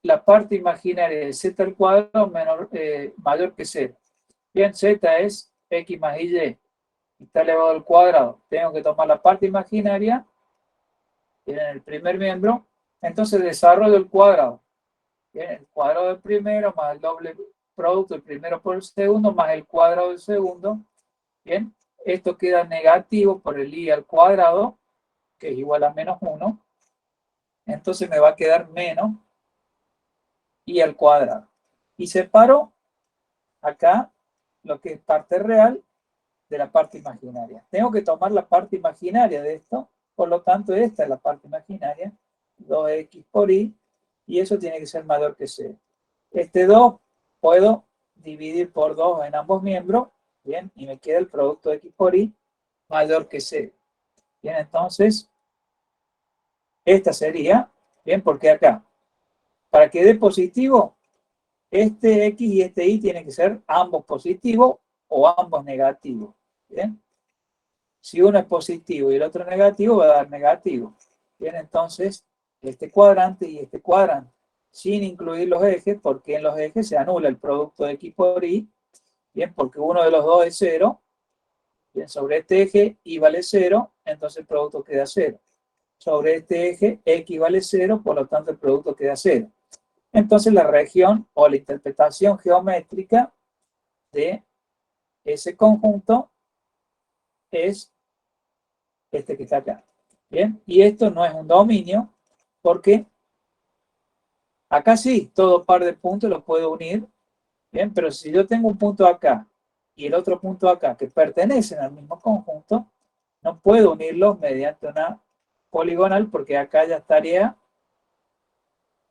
la parte imaginaria de z al cuadrado mayor que 0. Bien, z es x más y. Está elevado al cuadrado. Tengo que tomar la parte imaginaria en el primer miembro. Entonces desarrollo el cuadrado. Bien, el cuadrado del primero más el doble producto del primero por el segundo más el cuadrado del segundo. Bien, esto queda negativo por el i al cuadrado, que es igual a menos 1. Entonces me va a quedar menos i al cuadrado. Y separo acá lo que es parte real de la parte imaginaria. Tengo que tomar la parte imaginaria de esto, por lo tanto esta es la parte imaginaria, 2x por y, y eso tiene que ser mayor que 0. Este 2 puedo dividir por 2 en ambos miembros, bien, y me queda el producto de x por y mayor que 0. Bien, entonces, esta sería, bien, porque acá, para que dé positivo, este x y este y tienen que ser ambos positivos o ambos negativos. Bien. Si uno es positivo y el otro negativo, va a dar negativo. Bien, entonces, este cuadrante y este cuadrante, sin incluir los ejes, porque en los ejes se anula el producto de x por y, bien, porque uno de los dos es 0, bien, sobre este eje y vale 0, entonces el producto queda 0. Sobre este eje, x vale 0, por lo tanto el producto queda 0. Entonces la región o la interpretación geométrica de ese conjunto es este que está acá. Bien, y esto no es un dominio porque acá sí, todo par de puntos los puedo unir. Bien, pero si yo tengo un punto acá y el otro punto acá que pertenecen al mismo conjunto, no puedo unirlos mediante una poligonal porque acá ya estaría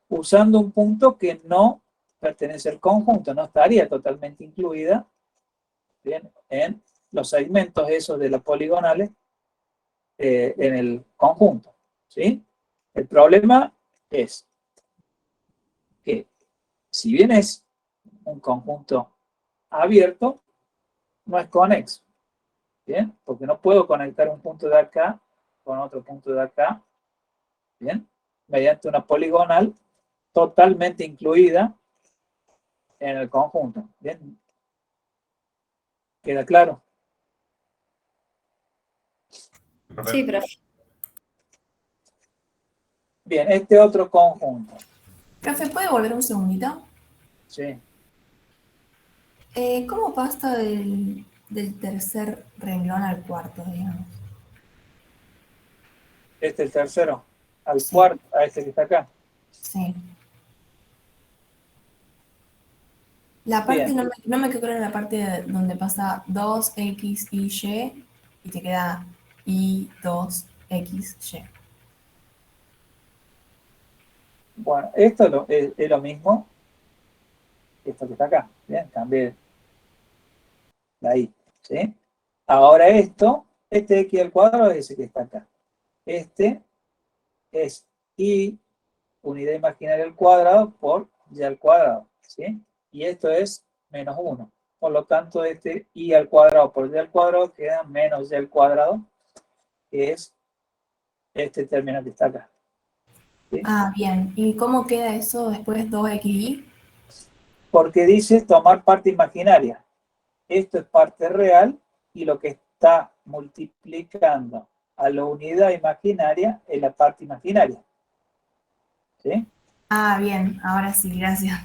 usando un punto que no pertenece al conjunto, no estaría totalmente incluida, bien, en los segmentos esos de las poligonales en el conjunto. ¿Sí? El problema es que si bien es un conjunto abierto, no es conexo. ¿Bien? Porque no puedo conectar un punto de acá con otro punto de acá. ¿Bien? Mediante una poligonal totalmente incluida en el conjunto. ¿Bien? ¿Queda claro? Profe. Sí, profe. Bien, este otro conjunto. Profe, ¿puede volver un segundito? ¿Sí? ¿Cómo pasa del tercer renglón al cuarto, digamos? Este es el tercero. Al Sí, cuarto, a este que está acá. sí. La parte, Bien. no me quedó clara la parte donde pasa 2x, y te queda y 2x, y. Bueno, esto es lo mismo que esto que está acá. Bien, cambié la i. ¿Sí? Ahora esto, este x al cuadrado es ese que está acá. Este es i unidad imaginaria al cuadrado por y al cuadrado. ¿Sí? Y esto es menos 1. Por lo tanto, este i al cuadrado por y al cuadrado queda menos y al cuadrado, que es este término que está acá. ¿Sí? Ah, bien. ¿Y cómo queda eso después 2xy? Porque dice tomar parte imaginaria. Esto es parte real y lo que está multiplicando a la unidad imaginaria es la parte imaginaria. ¿Sí? Ah, bien. Ahora sí, gracias.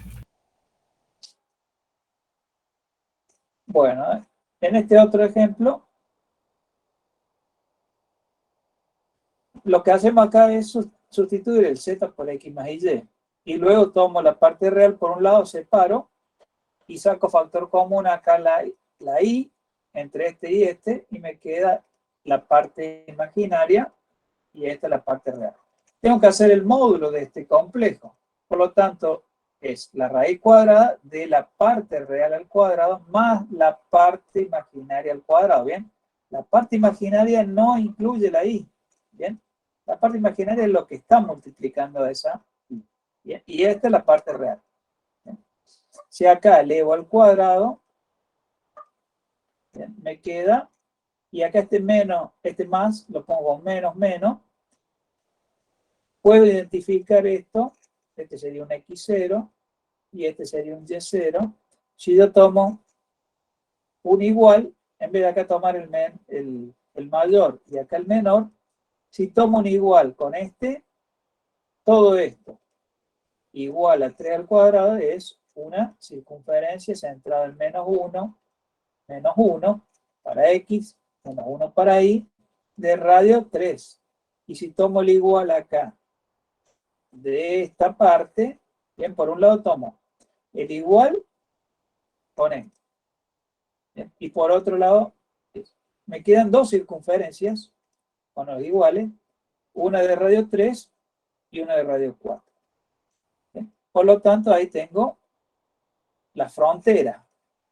Bueno, en este otro ejemplo, lo que hacemos acá es sustituir el z por x más y. Y luego tomo la parte real por un lado, separo y saco factor común acá la i entre este, y me queda la parte imaginaria y esta es la parte real. Tengo que hacer el módulo de este complejo. Por lo tanto, es la raíz cuadrada de la parte real al cuadrado más la parte imaginaria al cuadrado. ¿Bien? La parte imaginaria no incluye la i. ¿Bien? La parte imaginaria es lo que está multiplicando esa i. ¿Bien? Y esta es la parte real. ¿Bien? Si acá elevo al cuadrado, ¿bien? Me queda, y acá este menos, este más, lo pongo menos, menos. Puedo identificar esto, este sería un x0 y este sería un y0. Si yo tomo un igual, en vez de acá tomar el mayor y acá el menor, si tomo un igual con este, todo esto igual a 3 al cuadrado es una circunferencia centrada en menos 1 para x, menos 1 para y, de radio 3. Y si tomo el igual acá de esta parte, bien, por un lado tomo el igual con esto. Bien, y por otro lado, me quedan dos circunferencias con los iguales, una de radio 3 y una de radio 4. Bien, por lo tanto, ahí tengo la frontera.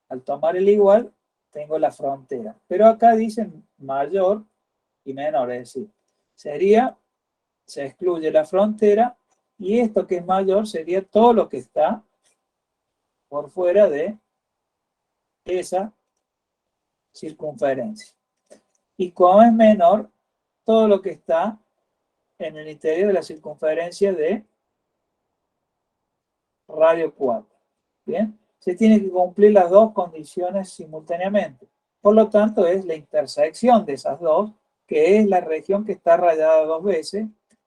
Al tomar el igual, tengo la frontera. Pero acá dicen mayor y menor, es decir, se excluye la frontera y esto que es mayor sería todo lo que está por fuera de esa circunferencia. Y como es menor, todo lo que está en el interior de la circunferencia de radio 4. ¿Bien? Se tienen que cumplir las dos condiciones simultáneamente. Por lo tanto, es la intersección de esas dos, que es la región que está rayada dos veces,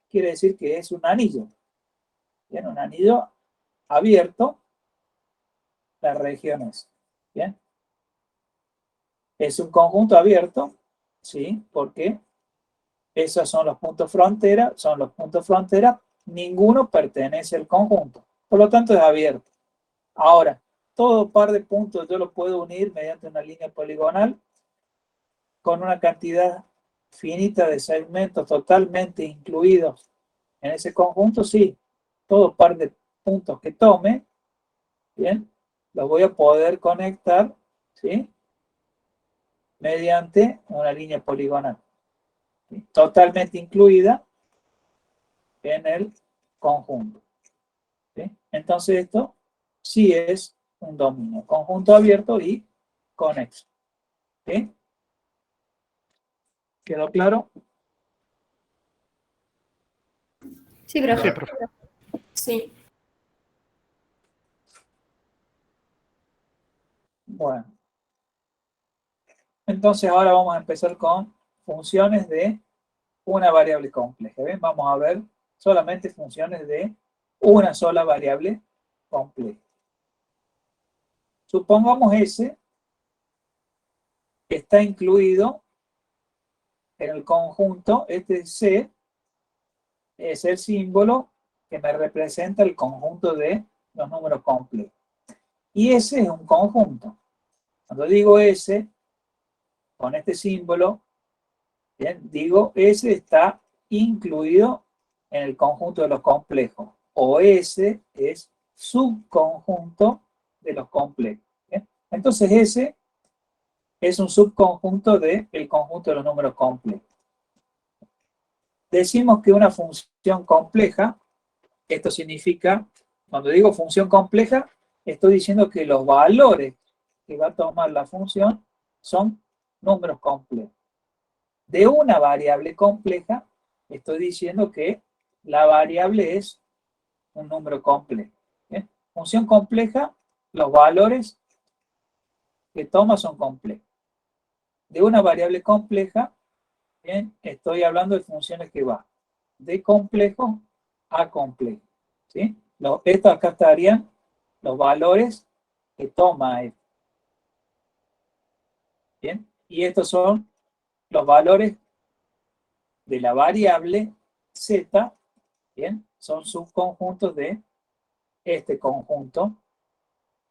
quiere decir que es un anillo. ¿Bien? Un anillo abierto, la región es. ¿Bien? Es un conjunto abierto, ¿sí? Porque esos son los puntos frontera, ninguno pertenece al conjunto. Por lo tanto, es abierto. Ahora, todo par de puntos yo lo puedo unir mediante una línea poligonal con una cantidad finita de segmentos totalmente incluidos en ese conjunto, sí. Todo par de puntos que tome, bien, los voy a poder conectar, ¿sí? Mediante una línea poligonal, ¿sí? Totalmente incluida en el conjunto, ¿sí? Entonces esto sí es un dominio, conjunto abierto y conexo, ¿sí? ¿Quedó claro? Sí, Sí, profe. profe. Sí. Bueno, Entonces ahora vamos a empezar con funciones de una variable compleja. ¿Ven? Vamos a ver solamente funciones de una sola variable compleja. Supongamos S está incluido en el conjunto, este C es el símbolo que me representa el conjunto de los números complejos. Y S es un conjunto. Cuando digo S, con este símbolo, bien, digo S está incluido en el conjunto de los complejos. O S es subconjunto de los complejos. ¿Bien? Entonces S es un subconjunto del conjunto de los números complejos. Decimos que una función compleja, esto significa, cuando digo función compleja, estoy diciendo que los valores que va a tomar la función son números complejos. De una variable compleja, estoy diciendo que la variable es un número complejo. ¿Bien? Función compleja, los valores que toma son complejos. De una variable compleja, bien, estoy hablando de funciones que van de complejo a complejo. ¿Sí? Estos acá estarían los valores que toma F. ¿Bien? Y estos son los valores de la variable Z, ¿bien? Son subconjuntos de este conjunto,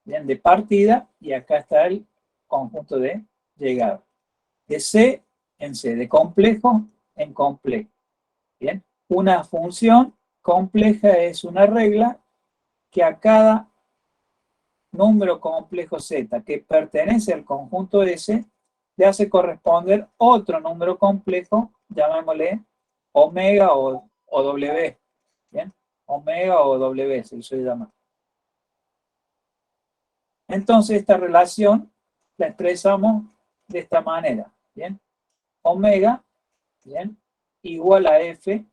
¿bien? De partida, y acá está el conjunto de llegada. De C en C, de complejo en complejo. ¿Bien? Una función compleja es una regla que a cada número complejo Z que pertenece al conjunto S le hace corresponder otro número complejo, llamémosle omega o W. ¿Bien? Omega o W se suele llamar. Entonces esta relación la expresamos de esta manera. ¿Bien? Omega, ¿bien?, igual a F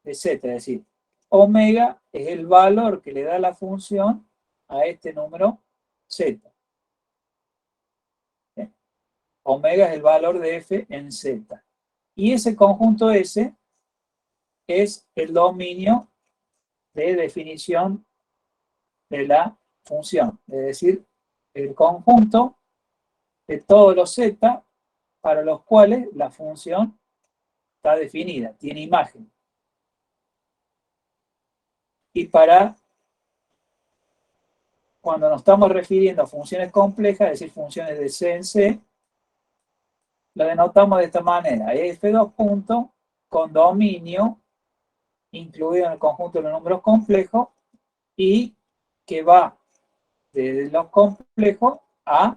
de Z, es decir, omega es el valor que le da la función a este número Z. ¿Bien? Omega es el valor de F en Z. Y ese conjunto S es el dominio de definición de la función, es decir, el conjunto de todos los Z para los cuales la función está definida, tiene imagen. Y para cuando nos estamos refiriendo a funciones complejas, es decir, funciones de C en C, lo denotamos de esta manera: F2 punto con dominio incluido en el conjunto de los números complejos y que va de los complejos a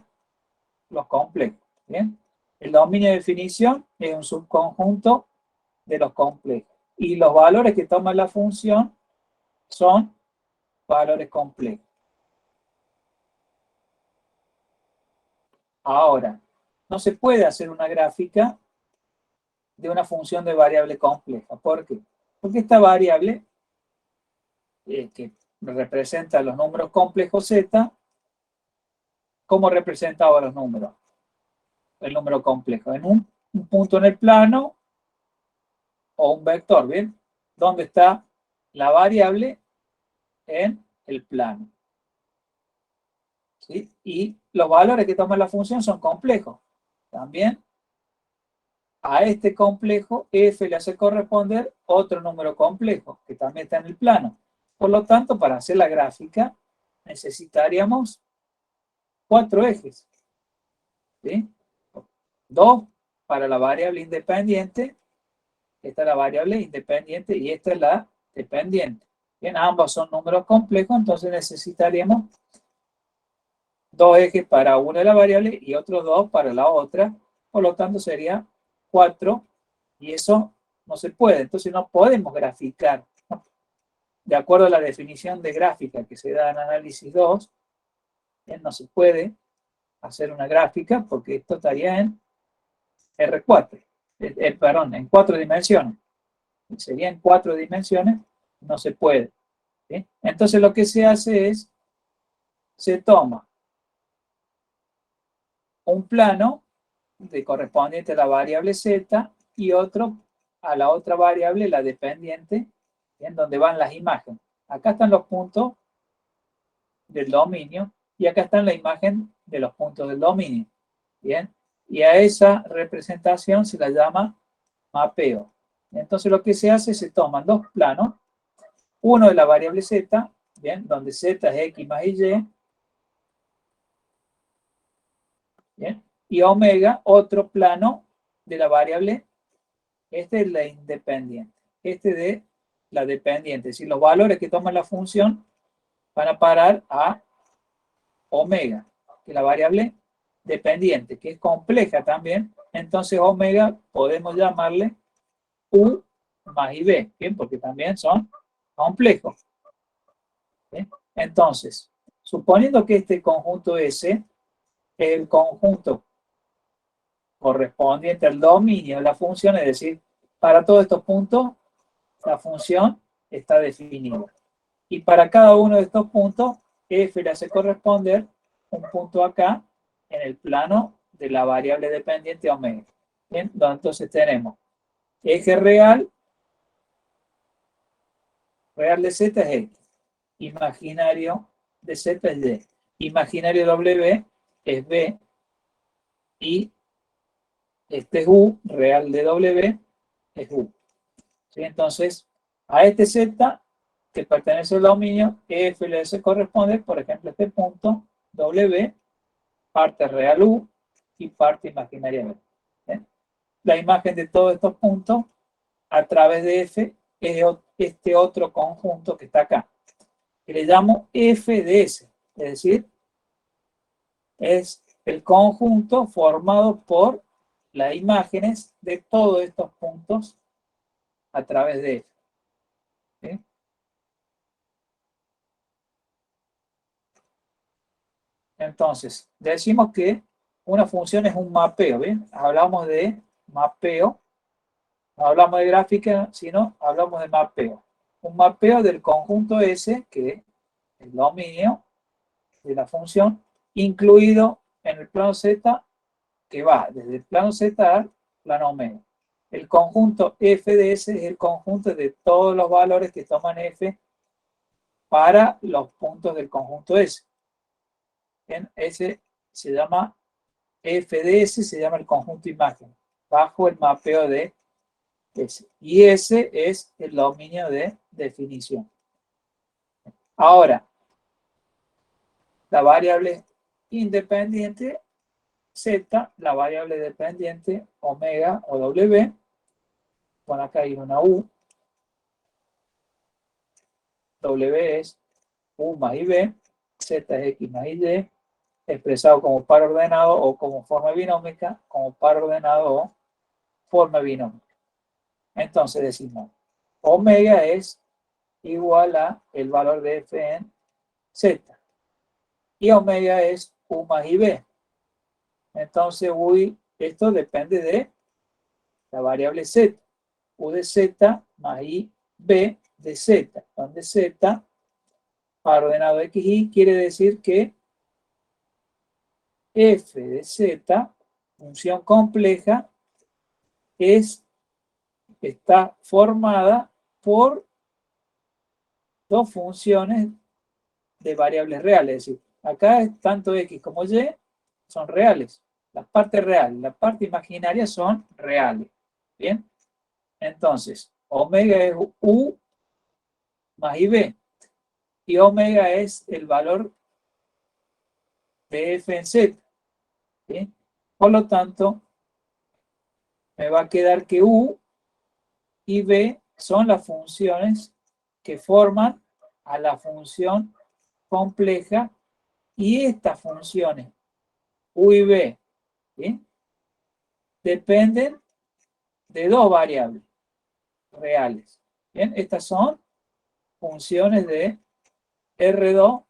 los complejos. ¿Bien? El dominio de definición es un subconjunto de los complejos. Y los valores que toma la función son valores complejos. Ahora, no se puede hacer una gráfica de una función de variable compleja. ¿Por qué? Porque esta variable, que representa los números complejos Z, ¿cómo representa ahora los números? El número complejo. En un punto en el plano o un vector, ¿bien? ¿Dónde está la variable? En el plano. ¿Sí? Y los valores que toma la función son complejos. También a este complejo F le hace corresponder otro número complejo, que también está en el plano. Por lo tanto, para hacer la gráfica, necesitaríamos 4 ejes. ¿Sí? 2 para la variable independiente, esta es la variable independiente y esta es la dependiente. Bien, ambos son números complejos, entonces necesitaríamos 2 ejes para una de las variables y otros 2 para la otra. Por lo tanto, sería 4, y eso no se puede. Entonces no podemos graficar. De acuerdo a la definición de gráfica que se da en análisis 2, no se puede hacer una gráfica porque esto estaría en R4. Perdón, en 4 dimensiones. Sería en 4 dimensiones, no se puede. ¿Sí? Entonces lo que se hace es, se toma un plano correspondiente a la variable z y otro a la otra variable, la dependiente, en donde van las imágenes. Acá están los puntos del dominio y acá están la imagen de los puntos del dominio. Bien, y a esa representación se la llama mapeo. Entonces lo que se hace, se toman dos planos, uno de la variable z, bien, donde z es x más y, bien, y omega, otro plano de la variable, este es la independiente, este de la dependiente, es decir, los valores que toma la función van a parar a omega, que es la variable dependiente, que es compleja también, entonces omega podemos llamarle u más b, ¿bien? Porque también son complejos. ¿Bien? Entonces, suponiendo que este conjunto S es el conjunto correspondiente al dominio de la función, es decir, para todos estos puntos, la función está definida. Y para cada uno de estos puntos, f le hace corresponder un punto acá, en el plano de la variable dependiente omega. Bien, entonces tenemos eje real de z es x, imaginario de z es y, imaginario w es b, y este es u, real de w es u. ¿Sí? Entonces, a este z que pertenece al dominio, f le hace corresponder, por ejemplo, este punto w, parte real u y parte imaginaria b. ¿Sí? La imagen de todos estos puntos a través de f es este otro conjunto que está acá, que le llamo f de s, es decir, es el conjunto formado por las imágenes de todos estos puntos a través de f. ¿Sí? Entonces, decimos que una función es un mapeo, ¿bien? Hablamos de mapeo, no hablamos de gráfica, sino hablamos de mapeo. Un mapeo del conjunto S, que es el dominio de la función, incluido en el plano Z, que va desde el plano Z al plano omega. El conjunto f de S es el conjunto de todos los valores que toman f para los puntos del conjunto S. Bien, ese se llama f de S, se llama el conjunto imagen, bajo el mapeo de S. Y ese es el dominio de definición. Ahora, la variable independiente z, la variable dependiente omega o w, bueno, acá hay una u, w es u más y b, z es x más y, expresado como par ordenado o como forma binómica, como par ordenado o forma binómica. Entonces decimos, omega es igual a el valor de f en z, y omega es u más y b. Entonces, esto depende de la variable z, u de z más i b de z, donde z, par ordenado x, y, quiere decir que f de z, función compleja, está formada por dos funciones de variables reales. Es decir, acá tanto x como y son reales. Las partes reales, la parte imaginaria son reales. ¿Bien? Entonces, omega es u más ib. Y omega es el valor de f en z. ¿Bien? Por lo tanto, me va a quedar que u y b son las funciones que forman a la función compleja, y estas funciones u y b, ¿sí?, dependen de dos variables reales. Bien, estas son funciones de R2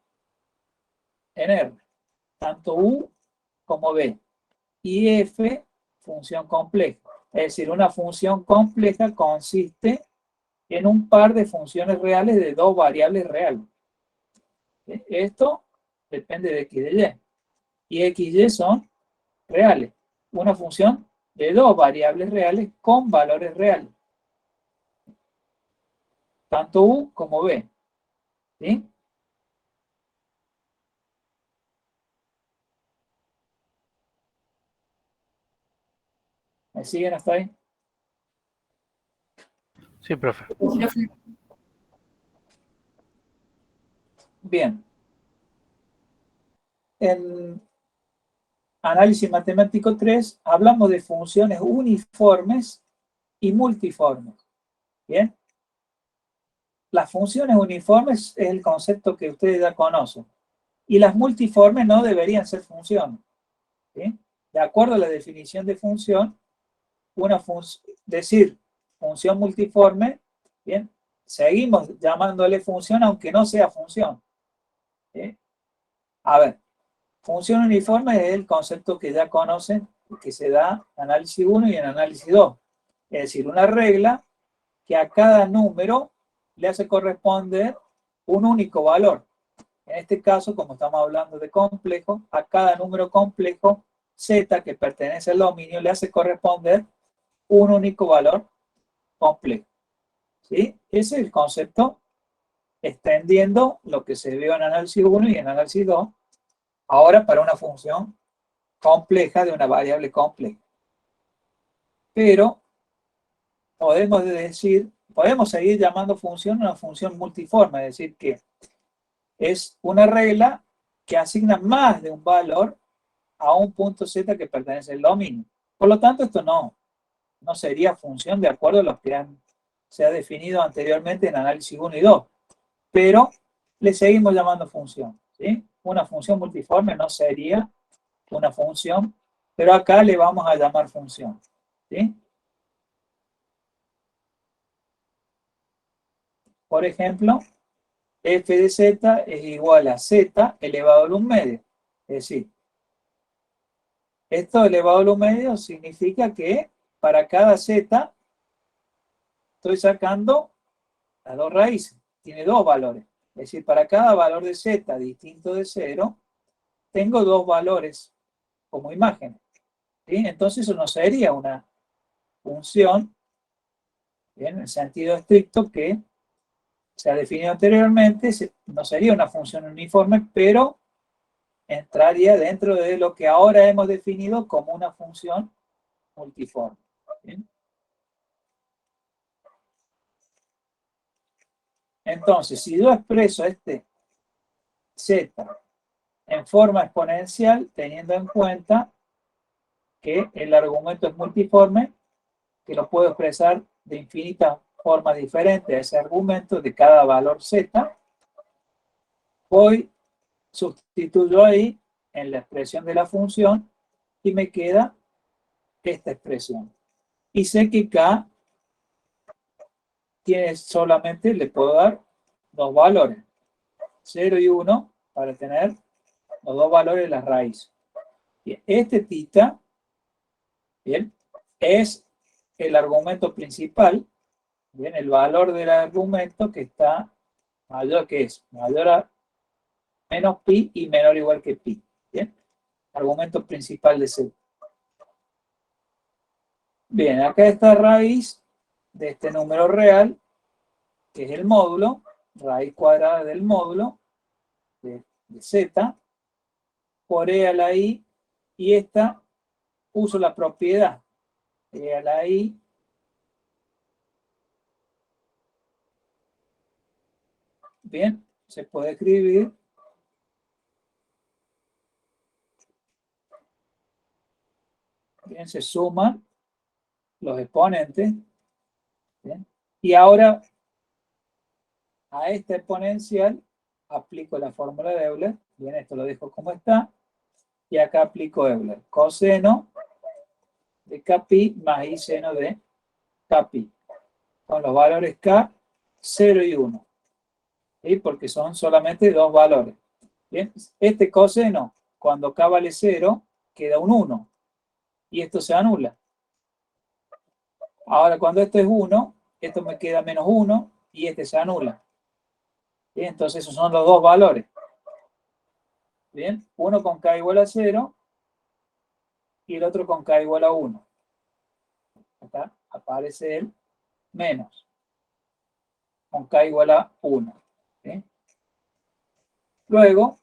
en R, tanto u como b, y f, función compleja. Es decir, una función compleja consiste en un par de funciones reales de dos variables reales. Esto depende de x y y. Y x y son reales. una función de dos variables reales con valores reales. Tanto u como b. ¿Sí? ¿Me siguen hasta ahí? Sí, profe. Profe. Bien. En análisis matemático 3 hablamos de funciones uniformes y multiformes. ¿Bien? Las funciones uniformes es el concepto que ustedes ya conocen. Y las multiformes no deberían ser funciones. ¿Sí? De acuerdo a la definición de función, decir función multiforme, ¿bien? Seguimos llamándole función aunque no sea función. ¿Sí? A ver, función uniforme es el concepto que ya conocen, que se da en análisis 1 y en análisis 2. Es decir, una regla que a cada número le hace corresponder un único valor. En este caso, como estamos hablando de complejo, a cada número complejo z que pertenece al dominio le hace corresponder un único valor complejo. ¿Sí? Ese es el concepto, extendiendo lo que se vio en análisis 1 y en análisis 2, ahora para una función compleja de una variable compleja. Pero podemos seguir llamando función una función multiforme, es decir, que es una regla que asigna más de un valor a un punto z que pertenece al dominio. Por lo tanto, esto no sería función de acuerdo a lo que se ha definido anteriormente en análisis 1 y 2. Pero le seguimos llamando función. ¿Sí? Una función multiforme no sería una función, pero acá le vamos a llamar función. ¿Sí? Por ejemplo, f de z es igual a z elevado al 1 medio. Es decir, esto elevado al 1 medio significa que para cada z estoy sacando las dos raíces. Tiene dos valores. Es decir, para cada valor de z distinto de 0, tengo dos valores como imagen. ¿Sí? Entonces eso no sería una función, ¿bien? En el sentido estricto que se ha definido anteriormente, no sería una función uniforme, pero entraría dentro de lo que ahora hemos definido como una función multiforme. ¿Bien? Entonces, si yo expreso este z en forma exponencial, teniendo en cuenta que el argumento es multiforme, que lo puedo expresar de infinitas formas diferentes a ese argumento de cada valor z, sustituyo ahí en la expresión de la función y me queda esta expresión. Y sé que k tiene solamente, le puedo dar dos valores, 0 y 1, para tener los dos valores de la raíz. Bien, este θ, bien, es el argumento principal, bien, el valor del argumento que está mayor que es, mayor a menos pi y menor o igual que pi. Bien, argumento principal de C. Bien, acá está raíz de este número real, que es el módulo, raíz cuadrada del módulo de z, por e a la i, y esta uso la propiedad e a la i bien, se puede escribir bien, se suman los exponentes, bien, y ahora a esta exponencial aplico la fórmula de Euler, bien, esto lo dejo como está, y acá aplico Euler, coseno de kpi más i seno de kpi, con los valores k, 0 y 1, ¿sí? Porque son solamente dos valores. Bien, este coseno, cuando k vale 0, queda un 1, y esto se anula. Ahora, cuando esto es 1, esto me queda menos 1, y este se anula. ¿Bien? Entonces, esos son los dos valores. Bien, 1 con k igual a 0, y el otro con k igual a 1. Acá aparece el menos, con k igual a 1. ¿Sí? Luego,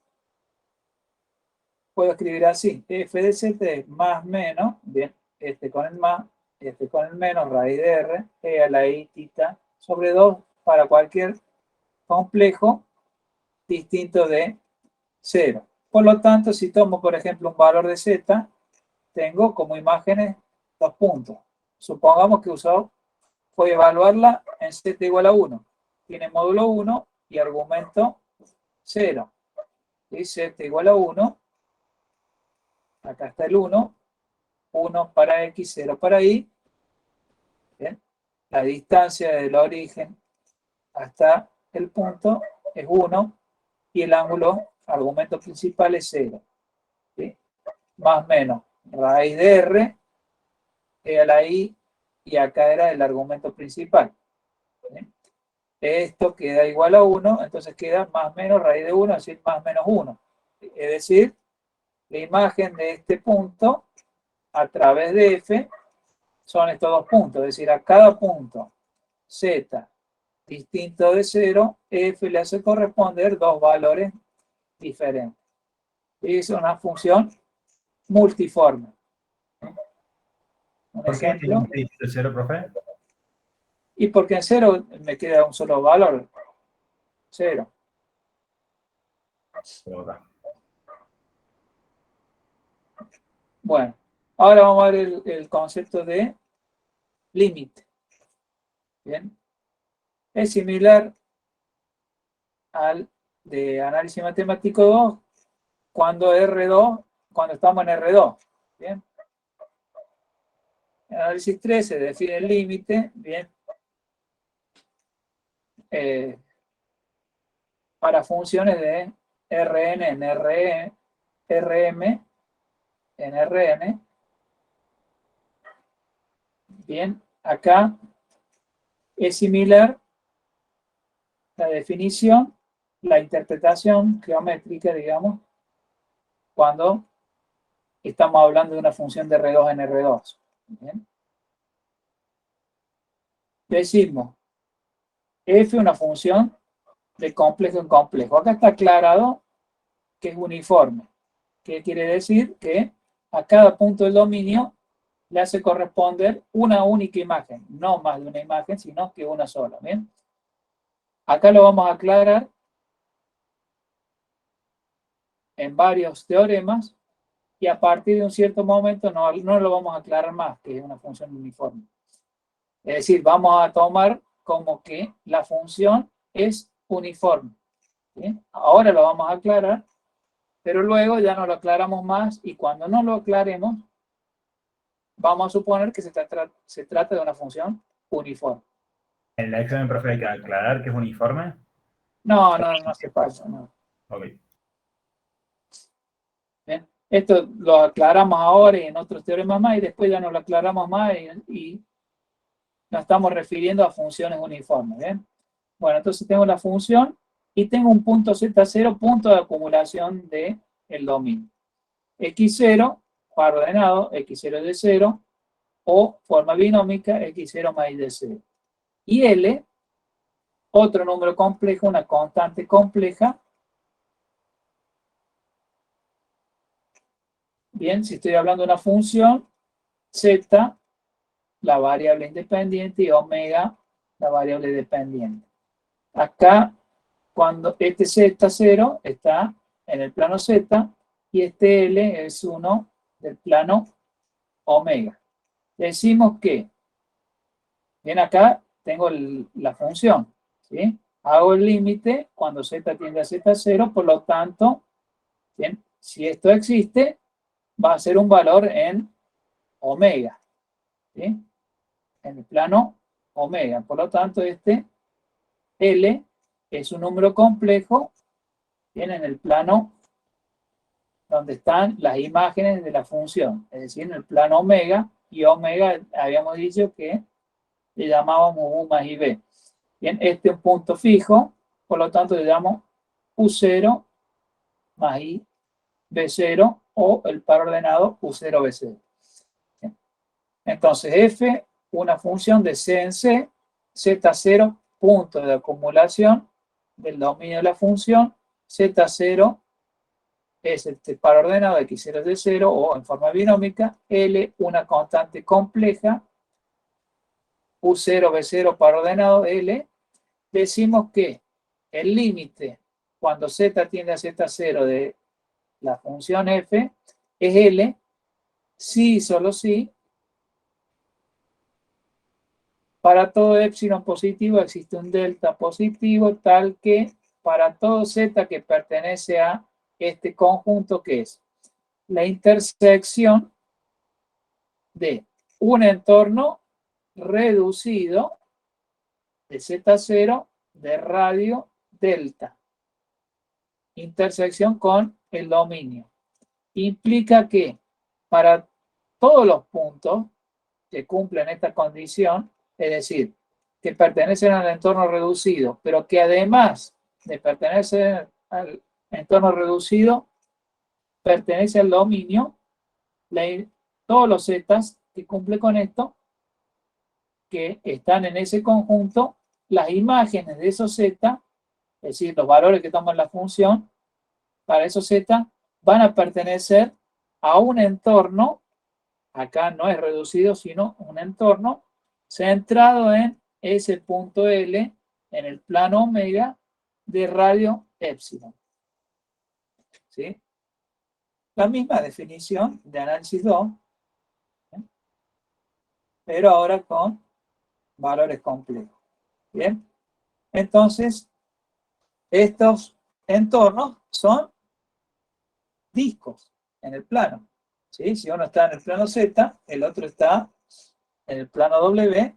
puedo escribir así, f de z es más menos, bien, este con el más, este con el menos, raíz de r, e a la i tita sobre 2 para cualquier complejo distinto de 0. Por lo tanto, si tomo, por ejemplo, un valor de z, tengo como imágenes 2 puntos. Supongamos que voy a evaluarla en z igual a 1. Tiene módulo 1 y argumento 0. Y z igual a 1. Acá está el 1. 1 para x, 0 para y. ¿Bien? La distancia del origen hasta el punto es 1 y el ángulo, argumento principal, es 0. ¿Sí? Más menos raíz de r, e a la i, y acá era el argumento principal. ¿Sí? Esto queda igual a 1, entonces queda más menos raíz de 1, es decir, más menos 1. Es decir, la imagen de este punto a través de f son estos dos puntos, es decir, a cada punto z distinto de 0, f le hace corresponder dos valores diferentes. Y es una función multiforme. Un ¿Por qué ejemplo. tiene un dígito de 0, profe? Y porque en 0 me queda un solo valor. 0. Bueno, ahora vamos a ver el concepto de límite. Bien. Es similar al de análisis matemático 2 cuando estamos en R2. Bien. En análisis 3 se define el límite, bien, para funciones de Rn en Rm en Rn. Bien, acá es similar la definición, la interpretación geométrica, digamos, cuando estamos hablando de una función de R2 en R2. ¿Bien? Decimos, f una función de complejo en complejo. Acá está aclarado que es uniforme. ¿Qué quiere decir? Que a cada punto del dominio le hace corresponder una única imagen, no más de una imagen, sino que una sola. ¿Bien? Acá lo vamos a aclarar en varios teoremas y a partir de un cierto momento no lo vamos a aclarar más, que es una función uniforme. Es decir, vamos a tomar como que la función es uniforme. ¿Bien? Ahora lo vamos a aclarar, pero luego ya no lo aclaramos más y cuando no lo aclaremos, vamos a suponer que se trata de una función uniforme. ¿En el examen, profe, hay que aclarar que es uniforme? No hace falta. No. Ok. ¿Bien? Esto lo aclaramos ahora y en otros teoremas más y después ya no lo aclaramos más y nos estamos refiriendo a funciones uniformes. ¿Bien? Bueno, entonces tengo la función y tengo un punto Z0, punto de acumulación del dominio. X0, par ordenado, X0 de 0, o forma binómica, X0 más Y de 0. Y L, otro número complejo, una constante compleja. Bien, si estoy hablando de una función, Z, la variable independiente, y omega, la variable dependiente. Acá, cuando este Z0 está en el plano Z, y este L es uno del plano omega. Decimos que, bien, acá tengo la función, ¿sí? Hago el límite cuando z tiende a z0, por lo tanto, bien, si esto existe, va a ser un valor en omega, ¿sí? En el plano omega. Por lo tanto, este L es un número complejo, bien, en el plano donde están las imágenes de la función, es decir, en el plano omega, y omega habíamos dicho que le llamábamos U más IB. Bien, este es un punto fijo, por lo tanto le llamo U0 más I B0 o el par ordenado U0 B0. Entonces, f, una función de C en C, Z0, punto de acumulación del dominio de la función, Z0 es este par ordenado de x0 de 0 o en forma binómica, L, una constante compleja, U0, B0 par ordenado, L. Decimos que el límite cuando z tiende a z0 de la función f es L, si y solo si para todo epsilon positivo existe un delta positivo tal que para todo z que pertenece a este conjunto que es la intersección de un entorno reducido de Z0 de radio delta. Intersección con el dominio. Implica que para todos los puntos que cumplen esta condición, es decir, que pertenecen al entorno reducido, pero que además de pertenecer al entorno reducido, pertenece al dominio, todos los zetas que cumplen con esto, que están en ese conjunto, las imágenes de esos z, es decir, los valores que toman la función, para esos z, van a pertenecer a un entorno, acá no es reducido, sino un entorno centrado en ese punto L, en el plano omega de radio epsilon. ¿Sí? La misma definición de análisis 2, ¿sí? Pero ahora con valores complejos. Bien, entonces, estos entornos son discos en el plano. ¿Sí? Si uno está en el plano Z, el otro está en el plano W,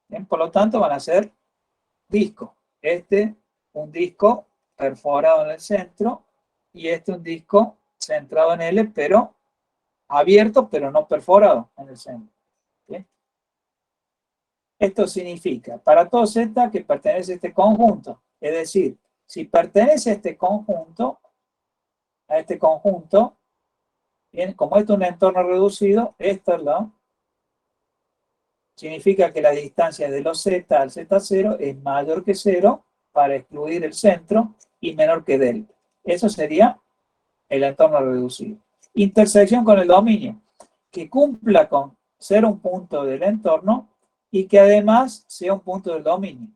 ¿bien? Por lo tanto van a ser discos. Este, un disco perforado en el centro, y este un disco centrado en L, pero abierto, pero no perforado en el centro. ¿Sí? Esto significa, para todo Z que pertenece a este conjunto, es decir, si pertenece a este conjunto, bien, como esto es un entorno reducido, esto significa que la distancia de los Z al Z0 es mayor que 0 para excluir el centro y menor que delta. Eso sería el entorno reducido. Intersección con el dominio, que cumpla con ser un punto del entorno y que además sea un punto del dominio.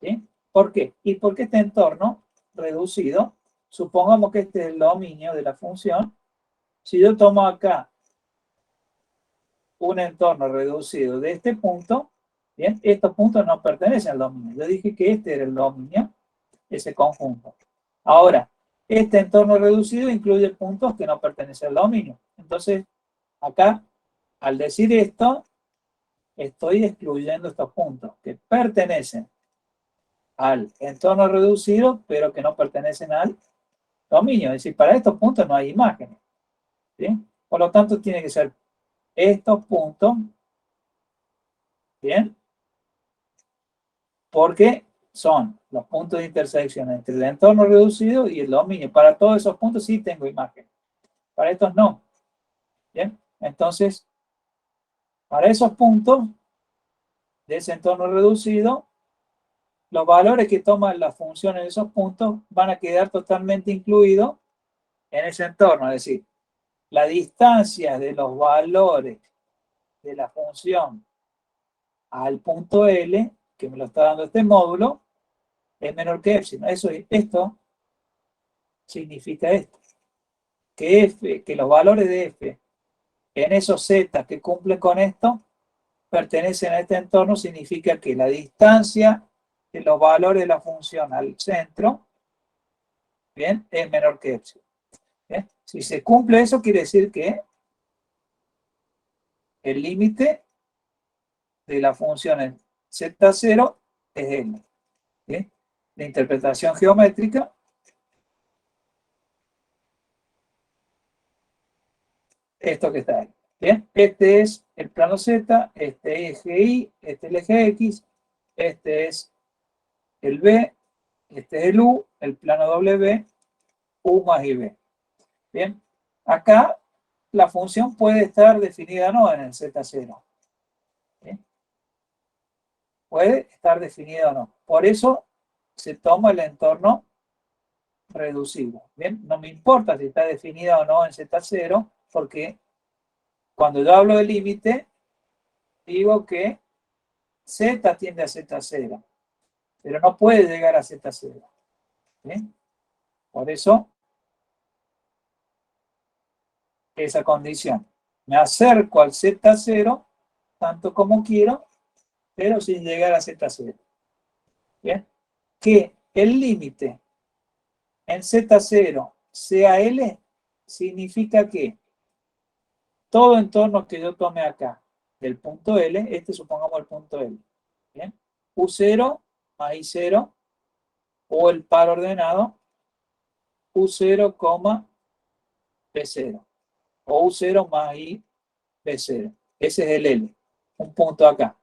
¿Sí? ¿Por qué? Y porque este entorno reducido, supongamos que este es el dominio de la función. Si yo tomo acá un entorno reducido de este punto, bien, estos puntos no pertenecen al dominio. Yo dije que este era el dominio, ese conjunto. Ahora, este entorno reducido incluye puntos que no pertenecen al dominio. Entonces, acá, al decir esto, estoy excluyendo estos puntos que pertenecen al entorno reducido, pero que no pertenecen al dominio. Es decir, para estos puntos no hay imágenes. ¿Sí? Por lo tanto, tiene que ser estos puntos, ¿bien? Porque son los puntos de intersección entre el entorno reducido y el dominio. Para todos esos puntos sí tengo imagen. Para estos no. ¿Bien? Entonces, para esos puntos de ese entorno reducido, los valores que toman la función en esos puntos van a quedar totalmente incluidos en ese entorno. Es decir, la distancia de los valores de la función al punto L, que me lo está dando este módulo, es menor que epsilon. Esto significa esto. Que los valores de f en esos z que cumplen con esto pertenecen a este entorno, significa que la distancia de los valores de la función al centro, bien, es menor que epsilon. ¿Bien? Si se cumple eso, quiere decir que el límite de la función en z0 es L. ¿Bien? La interpretación geométrica esto que está ahí. ¿Bien? Este es el plano Z, este es eje Y, este es el eje X, este es el B, este es el U, el plano W, U más IB. Bien, acá la función puede estar definida no en el Z0, Puede estar definido o no. Por eso se toma el entorno reducido. Bien, no me importa si está definido o no en Z0, porque cuando yo hablo de límite, digo que Z tiende a Z0, pero no puede llegar a Z0. ¿Bien? Por eso, esa condición. Me acerco al Z0 tanto como quiero, pero sin llegar a Z0. ¿Bien? Que el límite en Z0 sea L, significa que todo entorno que yo tome acá, del punto L, este supongamos el punto L, ¿bien? U0 más I0, o el par ordenado, U0, B0, o U0 más I, B0. Ese es el L, un punto acá.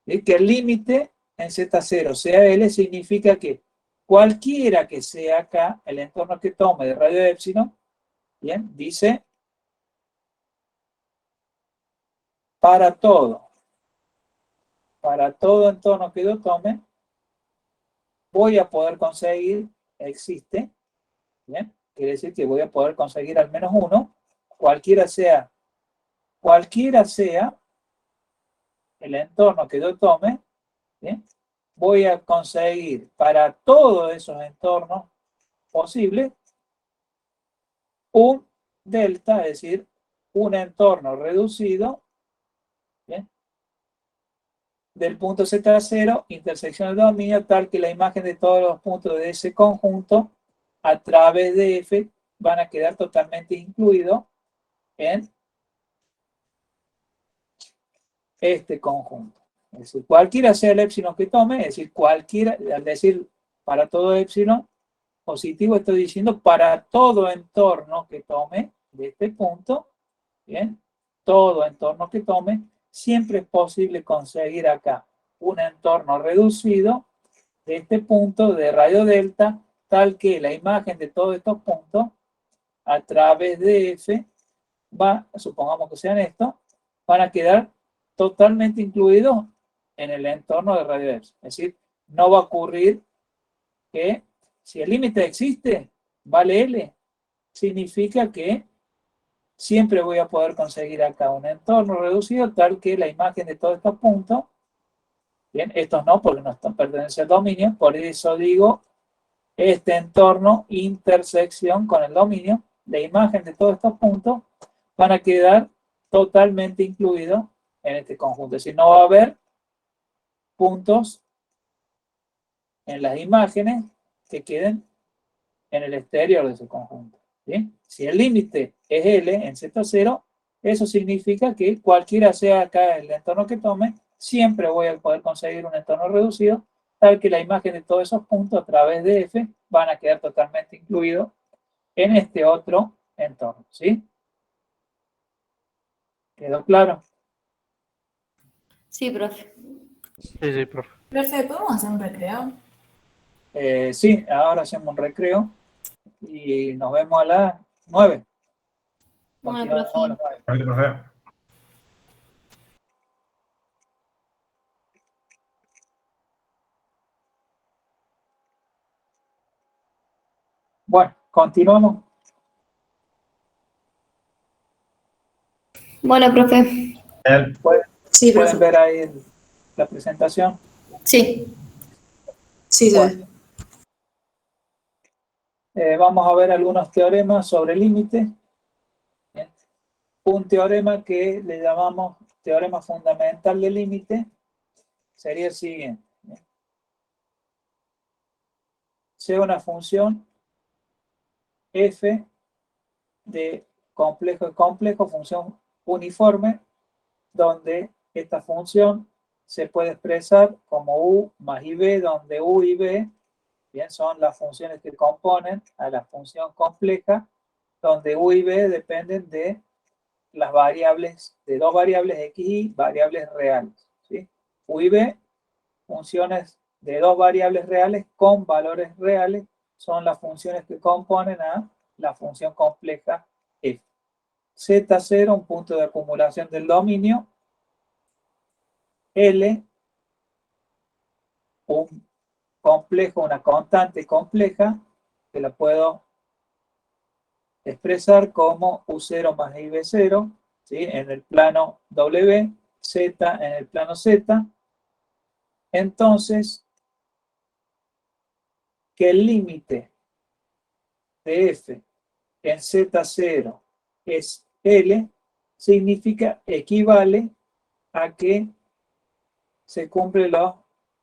¿Sí? Que el límite en Z0 sea L significa que cualquiera que sea acá, el entorno que tome de radio épsilon, bien, dice para todo entorno que yo tome, voy a poder conseguir, existe, ¿bien? Quiere decir que voy a poder conseguir al menos uno, cualquiera sea el entorno que yo tome, ¿bien? Voy a conseguir para todos esos entornos posibles un delta, es decir, un entorno reducido, ¿bien? Del punto Z0, intersección del dominio, tal que la imagen de todos los puntos de ese conjunto a través de F van a quedar totalmente incluidos en este conjunto. Es decir, cualquiera sea el épsilon que tome, es decir, cualquiera, al decir para todo épsilon positivo, estoy diciendo para todo entorno que tome de este punto, ¿bien? Todo entorno que tome, siempre es posible conseguir acá un entorno reducido de este punto de radio delta, tal que la imagen de todos estos puntos a través de F va, supongamos que sean estos, van a quedar totalmente incluidos en el entorno de radio epsilon. Es decir, no va a ocurrir que si el límite existe, vale L, significa que siempre voy a poder conseguir acá un entorno reducido tal que la imagen de todos estos puntos, bien, estos no, porque no están pertenecientes al dominio, por eso digo, este entorno, intersección con el dominio, la imagen de todos estos puntos, van a quedar totalmente incluidos en este conjunto. Es decir, no va a haber puntos en las imágenes que queden en el exterior de ese conjunto. ¿Bien? Si el límite es L en Z0, eso significa que cualquiera sea acá el entorno que tome, siempre voy a poder conseguir un entorno reducido, tal que la imagen de todos esos puntos a través de F van a quedar totalmente incluidos en este otro entorno. ¿Sí? ¿Quedó claro? Sí, profe. Sí, profe. Profe, ¿podemos hacer un recreo? Sí, ahora hacemos un recreo y nos vemos a las 9. Bueno, Continuamos a las 9. Perfecto, profe. Bueno, continuamos. Bueno, profe. Sí, ¿Pueden profe. ver ahí la presentación? Sí. Sí, se Bueno. Vamos a ver algunos teoremas sobre límites. Bien. Un teorema que le llamamos teorema fundamental del límite sería el siguiente. Bien. Sea una función f de complejo y complejo, función uniforme, donde esta función se puede expresar como u más ib, donde u y b, bien, son las funciones que componen a la función compleja, donde u y b dependen de las variables, de dos variables x y variables reales. ¿Sí? U y b, funciones de dos variables reales con valores reales, son las funciones que componen a la función compleja f. Z0, un punto de acumulación del dominio. L, un complejo, una constante compleja, que la puedo expresar como U0 más IB0, ¿sí? En el plano W, Z en el plano Z. Entonces, que el límite de F en Z0 es L, significa, equivale a que se cumplen las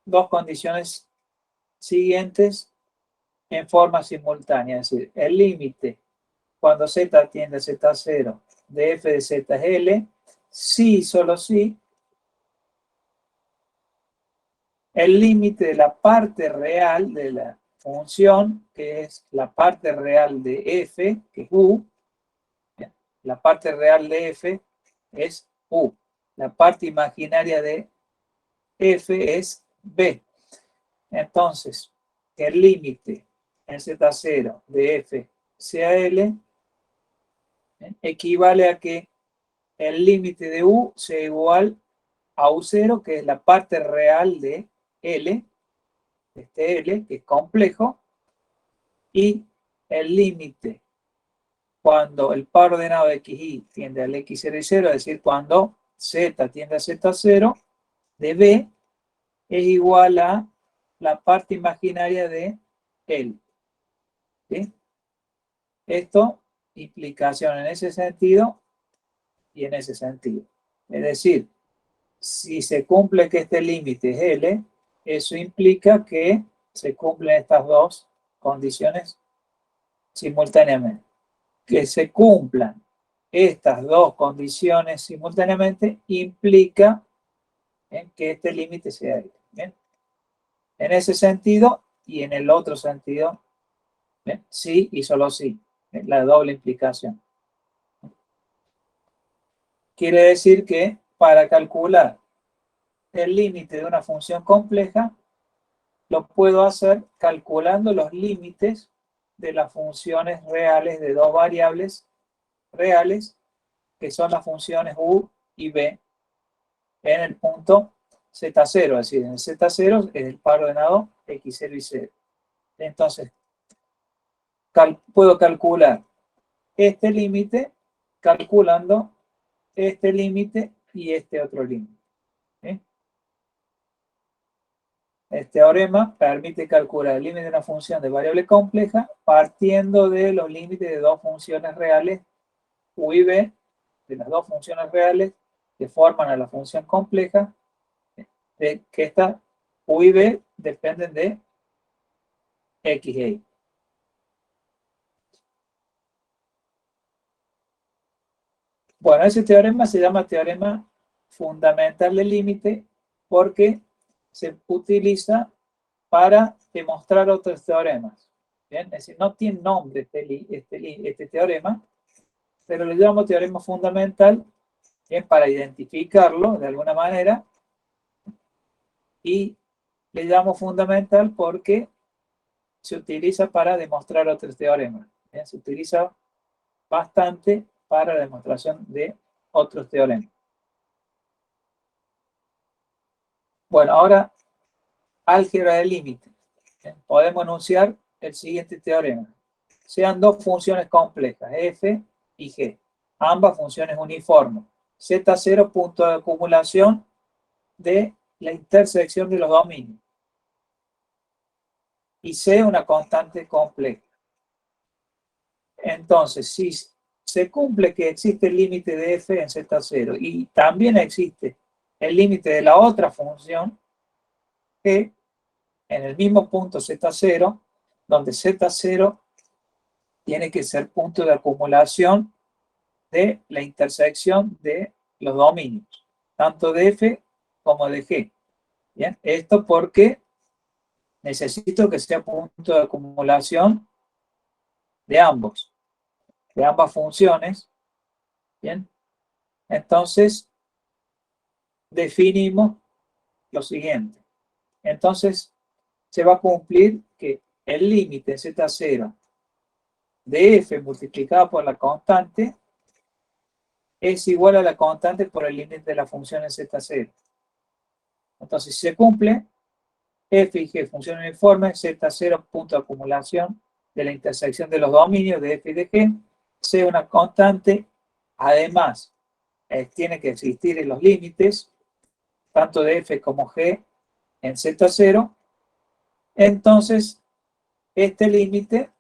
dos condiciones siguientes en forma simultánea. Es decir, el límite cuando Z tiende a Z0 de F de Z es L, si, solo si, el límite de la parte real de la función, que es la parte real de F, que es U, la parte real de F es U. La parte imaginaria de F es B. Entonces, que el límite en Z0 de F sea L, equivale a que el límite de U sea igual a U0, que es la parte real de L, este L, que es complejo, y el límite cuando el par ordenado de XY tiende al X0 y 0, es decir, cuando Z tiende a Z0, de B es igual a la parte imaginaria de L. ¿Sí? Esto, implicación en ese sentido y en ese sentido. Es decir, si se cumple que este límite es L, eso implica que se cumplen estas dos condiciones simultáneamente. Que se cumplan estas dos condiciones simultáneamente implica que este límite sea L. ¿Bien? En ese sentido y en el otro sentido, ¿bien? Sí y solo sí, la doble implicación. Quiere decir que para calcular el límite de una función compleja, lo puedo hacer calculando los límites de las funciones reales de dos variables reales, que son las funciones U y B, en el punto Z0, es decir, en el Z0 es el par ordenado X0 y 0. Entonces, puedo calcular este límite calculando este límite y este otro límite. ¿Sí? Este teorema permite calcular el límite de una función de variable compleja partiendo de los límites de dos funciones reales U y B, de las dos funciones reales que forman a la función compleja, de que estas U y B dependen de X e Y. Bueno, ese teorema se llama teorema fundamental del límite porque se utiliza para demostrar otros teoremas. ¿Bien? Es decir, no tiene nombre este teorema, pero le llamo teorema fundamental, ¿bien? Para identificarlo de alguna manera, y le llamo fundamental porque se utiliza para demostrar otros teoremas. ¿Bien? Se utiliza bastante para la demostración de otros teoremas. Bueno, ahora, álgebra de límite. Podemos enunciar el siguiente teorema. Sean dos funciones complejas, f y g, ambas funciones uniformes. Z0, punto de acumulación de la intersección de los dominios. Y C, una constante compleja. Entonces, si se cumple que existe el límite de f en Z0 y también existe el límite de la otra función g en el mismo punto Z0, donde Z0 tiene que ser punto de acumulación de la intersección de los dominios, tanto de f como de g. ¿Bien? Esto porque necesito que sea punto de acumulación de ambas funciones. Bien, entonces definimos lo siguiente. Entonces se va a cumplir que el límite Z0 de f multiplicado por la constante es igual a la constante por el límite de la función en Z0. Entonces, si se cumple, f y g función uniforme, z0 punto de acumulación de la intersección de los dominios de f y de g, sea una constante. Además, tiene que existir en los límites, tanto de f como g, en z0. Entonces, este límite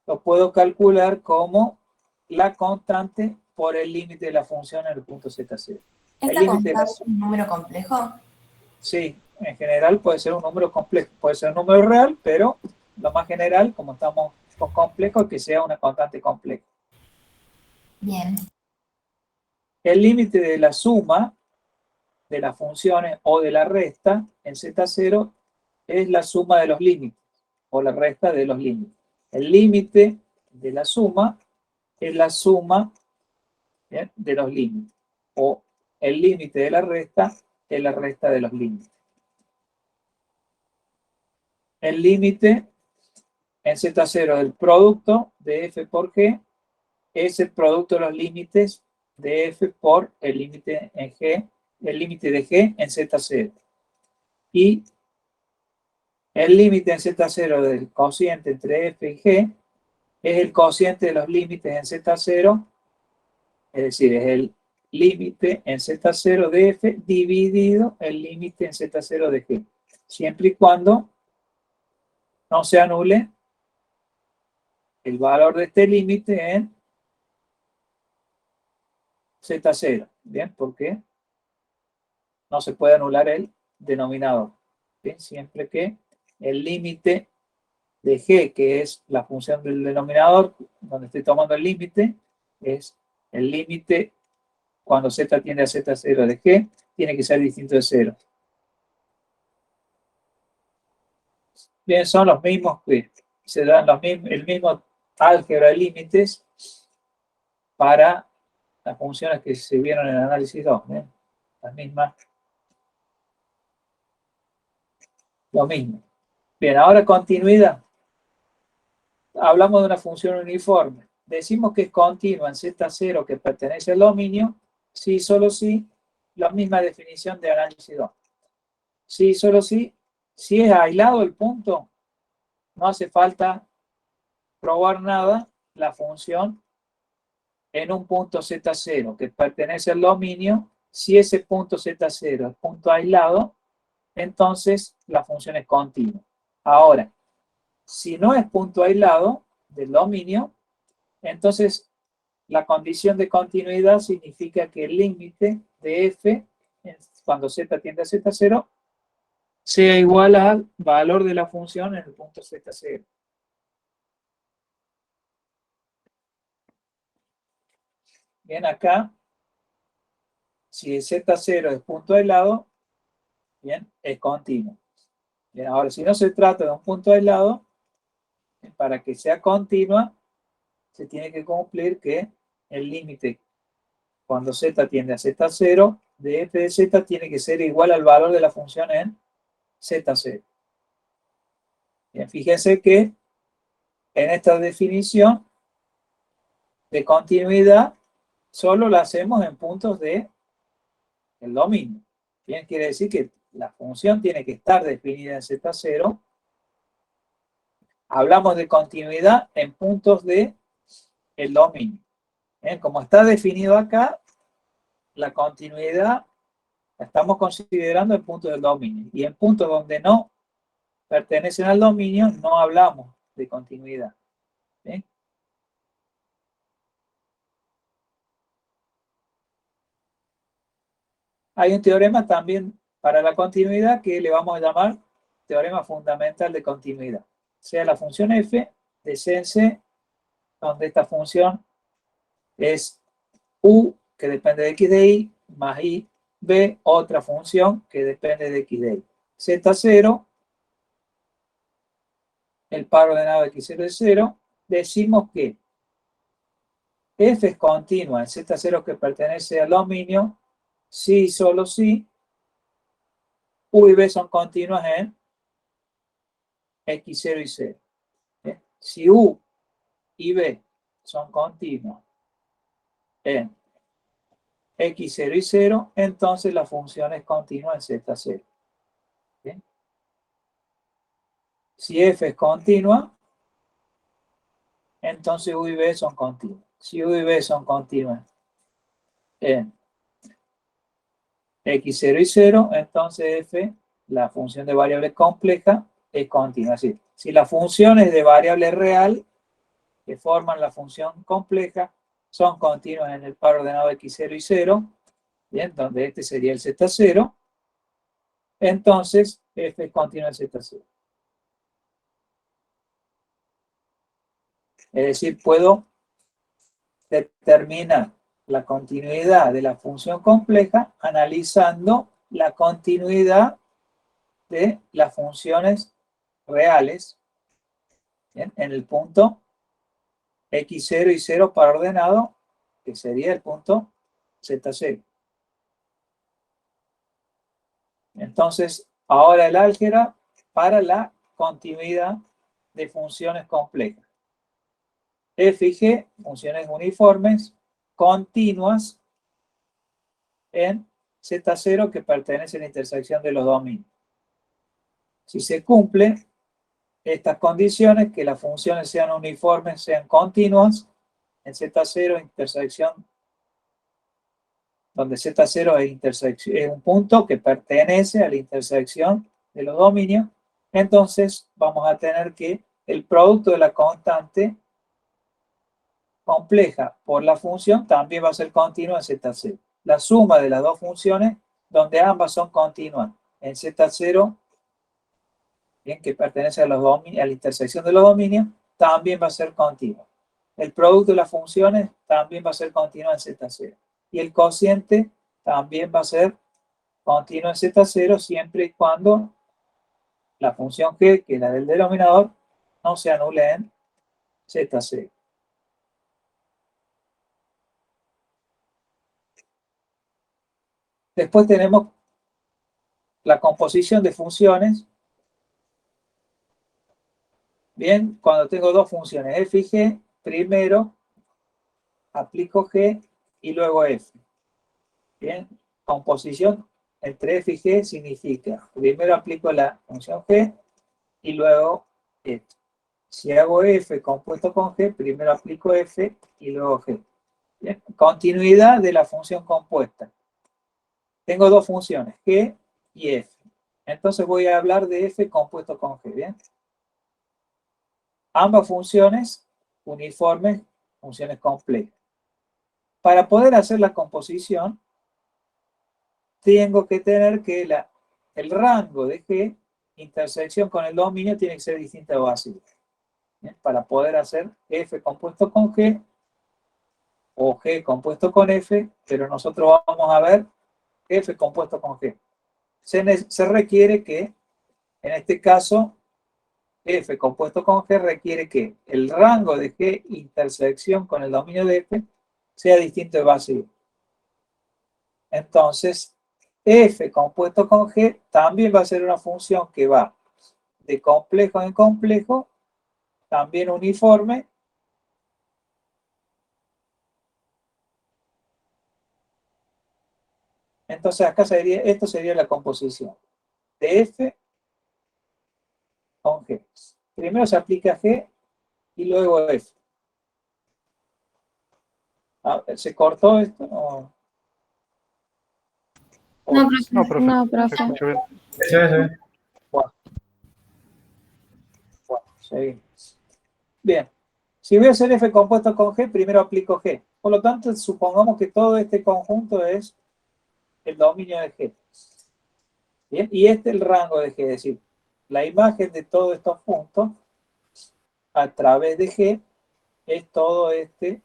lo puedo calcular como la constante por el límite de la función en el punto z0. El ¿Esta límite de la constante es un número complejo? Sí, en general puede ser un número complejo, puede ser un número real, pero lo más general, como estamos con complejo, es que sea una constante compleja. Bien. El límite de la suma de las funciones o de la resta en z0 es la suma de los límites o la resta de los límites. El límite de la suma es la suma, ¿bien?, de los límites, o el límite de la resta es la resta de los límites. El límite en z0 del producto de f por g es el producto de los límites de f por el límite en g, el límite de g en z0. Y el límite en z0 del cociente entre f y g es el cociente de los límites en z0, es decir, es el límite en z0 de f dividido el límite en z0 de g, siempre y cuando no se anule el valor de este límite en z0, ¿bien? Porque no se puede anular el denominador, ¿bien? Siempre que el límite de g, que es la función del denominador, donde estoy tomando el límite, es el límite cuando z tiende a z0 de g, tiene que ser distinto de 0. Bien, son los mismos que se dan el mismo álgebra de límites para las funciones que se vieron en el análisis 2, ¿bien? Las mismas. Lo mismo. Bien, ahora continuidad. Hablamos de una función uniforme. Decimos que es continua en z0 que pertenece al dominio, si solo si, la misma definición de análisis 2. Si solo si es aislado el punto, no hace falta probar nada, la función en un punto z0 que pertenece al dominio, si ese punto z0 es punto aislado, entonces la función es continua. Ahora, si no es punto aislado del dominio, entonces la condición de continuidad significa que el límite de f, cuando z tiende a z0, sea igual al valor de la función en el punto z0. Bien, acá, si z0 es punto aislado, bien, es continuo. Bien, ahora, si no se trata de un punto aislado, para que sea continua, se tiene que cumplir que el límite cuando z tiende a z0 de f de z tiene que ser igual al valor de la función en z0. Bien, fíjense que en esta definición de continuidad solo la hacemos en puntos de el dominio. Bien, quiere decir que la función tiene que estar definida en z0. Hablamos de continuidad en puntos de el dominio. Bien, como está definido acá, la continuidad la estamos considerando en puntos del dominio. Y en puntos donde no pertenecen al dominio, no hablamos de continuidad. ¿Bien? Hay un teorema también para la continuidad que le vamos a llamar teorema fundamental de continuidad. O sea, la función f de C en C, donde esta función es u, que depende de x de y, más i, b, otra función que depende de x de y. Z0, el par ordenado de x0 es 0, decimos que f es continua en z0 que pertenece al dominio, si y solo si u y b son continuas en x0 y 0. Si u y b son continuas en x0 y 0, entonces la función es continua en z0. ¿Bien? Si f es continua, entonces u y b son continuas. Si u y b son continuas en x0 y 0, entonces f, la función de variable compleja, es continua. Es decir, si las funciones de variable real que forman la función compleja son continuas en el par ordenado x0 y 0, bien, donde este sería el z0, entonces f es continua en z0. Es decir, puedo determinar la continuidad de la función compleja analizando la continuidad de las funciones reales, ¿bien?, en el punto x0 y 0 para ordenado, que sería el punto z0. Entonces, ahora el álgebra para la continuidad de funciones complejas. F y G, funciones uniformes, continuas en Z0 que pertenece a la intersección de los dominios. Si se cumplen estas condiciones, que las funciones sean uniformes, sean continuas, en Z0 intersección, donde Z0 es un punto que pertenece a la intersección de los dominios, entonces vamos a tener que el producto de la constante compleja por la función también va a ser continua en Z0. La suma de las dos funciones, donde ambas son continuas en Z0, bien, que pertenece a los dominios, a la intersección de los dominios, también va a ser continua. El producto de las funciones también va a ser continua en Z0. Y el cociente también va a ser continuo en Z0 siempre y cuando la función g, que es la del denominador, no se anule en Z0. Después tenemos la composición de funciones. Bien, cuando tengo dos funciones, f y g, primero aplico g y luego f. Bien, composición entre f y g significa, primero aplico la función g y luego esto. Si hago f compuesto con g, primero aplico f y luego g. Bien, continuidad de la función compuesta. Tengo dos funciones, g y f. Entonces voy a hablar de f compuesto con g, ¿bien? Ambas funciones uniformes, funciones complejas. Para poder hacer la composición, tengo que tener que el rango de g, intersección con el dominio, tiene que ser distinta o básica. ¿Bien? Para poder hacer f compuesto con g, o g compuesto con f, pero nosotros vamos a ver f compuesto con g. Se requiere que, en este caso, f compuesto con g requiere que el rango de g intersección con el dominio de f sea distinto de base. Entonces, f compuesto con g también va a ser una función que va de complejo en complejo, también uniforme. Entonces acá esto sería la composición de f con g. Primero se aplica g y luego f. ¿Se cortó esto? No, profe. No, profe. No, Se profe. escucha bien. Sí, sí. Bueno, seguimos. Bien. Si voy a hacer f compuesto con g, primero aplico g. Por lo tanto, supongamos que todo este conjunto es el dominio de g. Bien, y este es el rango de g, es decir, la imagen de todos estos puntos a través de g es todo este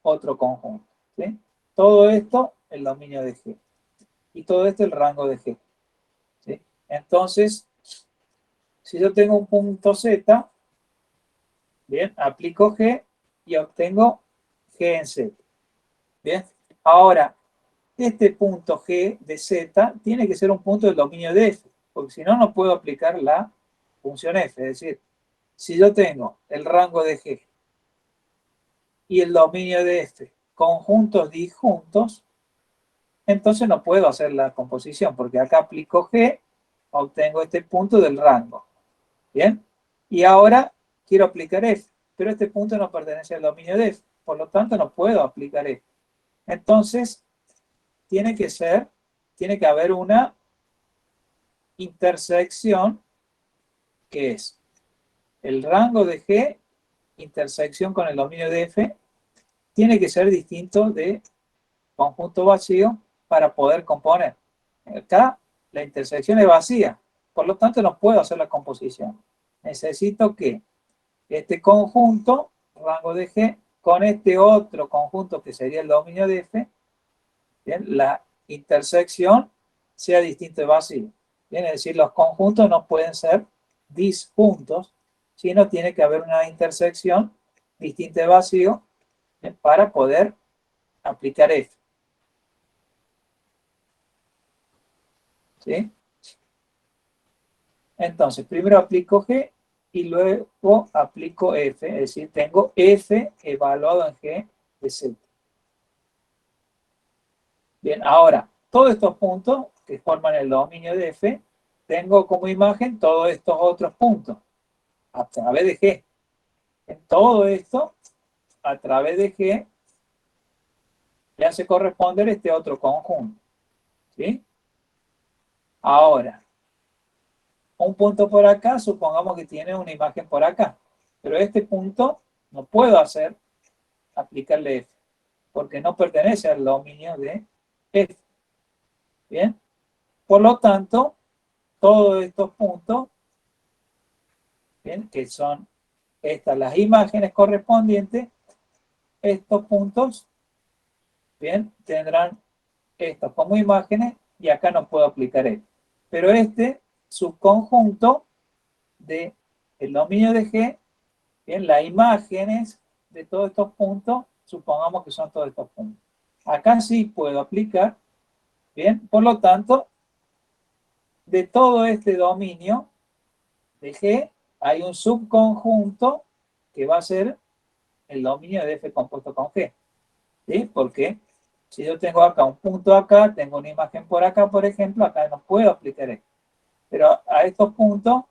otro conjunto. ¿Sí? Todo esto, el dominio de g. Y todo esto, el rango de g. ¿Sí? Entonces, si yo tengo un punto z, bien, aplico g y obtengo g en z. Bien, ahora, este punto g de z tiene que ser un punto del dominio de f, porque si no, no puedo aplicar la función f. Es decir, si yo tengo el rango de g y el dominio de f conjuntos disjuntos, entonces no puedo hacer la composición, porque acá aplico g, obtengo este punto del rango. Bien, Y ahora quiero aplicar f, pero este punto no pertenece al dominio de f, por lo tanto no puedo aplicar f. Entonces, tiene que haber una intersección que es el rango de G, intersección con el dominio de f, tiene que ser distinto de conjunto vacío para poder componer. Acá la intersección es vacía, por lo tanto no puedo hacer la composición. Necesito que este conjunto, rango de G, con este otro conjunto que sería el dominio de f, ¿bien? La intersección sea distinto de vacío. ¿Bien? Es decir, los conjuntos no pueden ser disjuntos, sino tiene que haber una intersección distinta de vacío, ¿bien? Para poder aplicar f. ¿Sí? Entonces, primero aplico G y luego aplico F, es decir, tengo F evaluado en G de Z. Bien, ahora, todos estos puntos que forman el dominio de F, tengo como imagen todos estos otros puntos a través de G. En todo esto, a través de G, le hace corresponder este otro conjunto. ¿Sí? Ahora, un punto por acá, supongamos que tiene una imagen por acá. Pero este punto no puedo aplicarle F, porque no pertenece al dominio de F. ¿Bien? Por lo tanto, todos estos puntos, ¿bien? Que son estas las imágenes correspondientes, estos puntos, ¿bien? Tendrán estos como imágenes y acá no puedo aplicar F. Pero este subconjunto del dominio de G, bien, las imágenes de todos estos puntos, supongamos que son todos estos puntos. Acá sí puedo aplicar, bien, por lo tanto, de todo este dominio de G, hay un subconjunto que va a ser el dominio de F compuesto con G. ¿Sí? Porque si yo tengo acá un punto acá, tengo una imagen por acá, por ejemplo, acá no puedo aplicar esto. Pero a estos puntos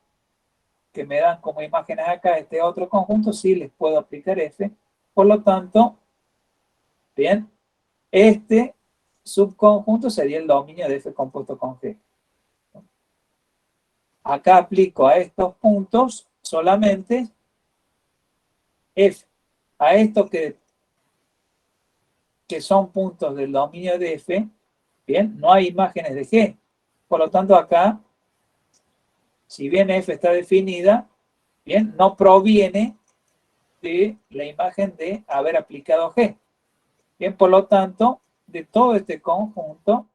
que me dan como imágenes acá, este otro conjunto, sí les puedo aplicar F. Por lo tanto, bien, este subconjunto sería el dominio de F compuesto con G. Acá aplico a estos puntos solamente F. A estos que son puntos del dominio de F, bien, no hay imágenes de G. Por lo tanto, acá, si bien F está definida, bien, no proviene de la imagen de haber aplicado G. Bien, por lo tanto, de todo este conjunto,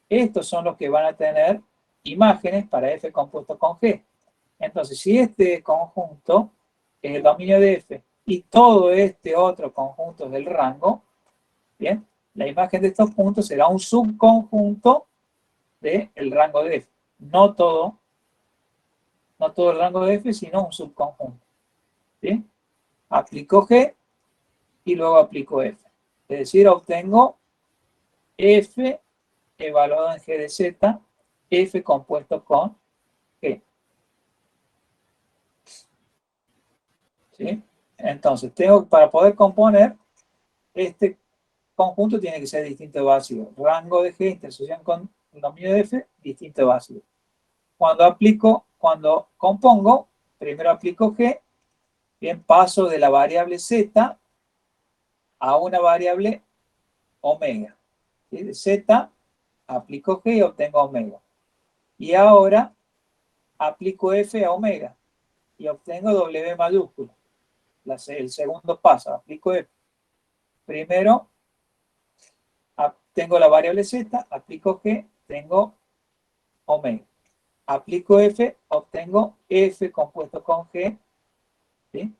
estos son los que van a tener imágenes para F compuesto con G. Entonces, si este conjunto es el dominio de F y todo este otro conjunto es del rango, bien, la imagen de estos puntos será un subconjunto del rango de F. No todo el rango de F, sino un subconjunto. ¿Sí? Aplico G y luego aplico F. Es decir, obtengo F evaluado en G de Z, F compuesto con G. ¿Sí? Entonces, para poder componer, este conjunto tiene que ser distinto de vacío. Rango de G, intersección con el dominio de F, distinto de vacío. Cuando compongo, primero aplico G, bien, paso de la variable Z a una variable omega. ¿Sí? De Z aplico G y obtengo omega. Y ahora aplico F a omega y obtengo W mayúscula. El segundo paso, aplico F. Primero, tengo la variable Z, aplico G, tengo omega. Aplico F, obtengo F compuesto con G, ¿sí?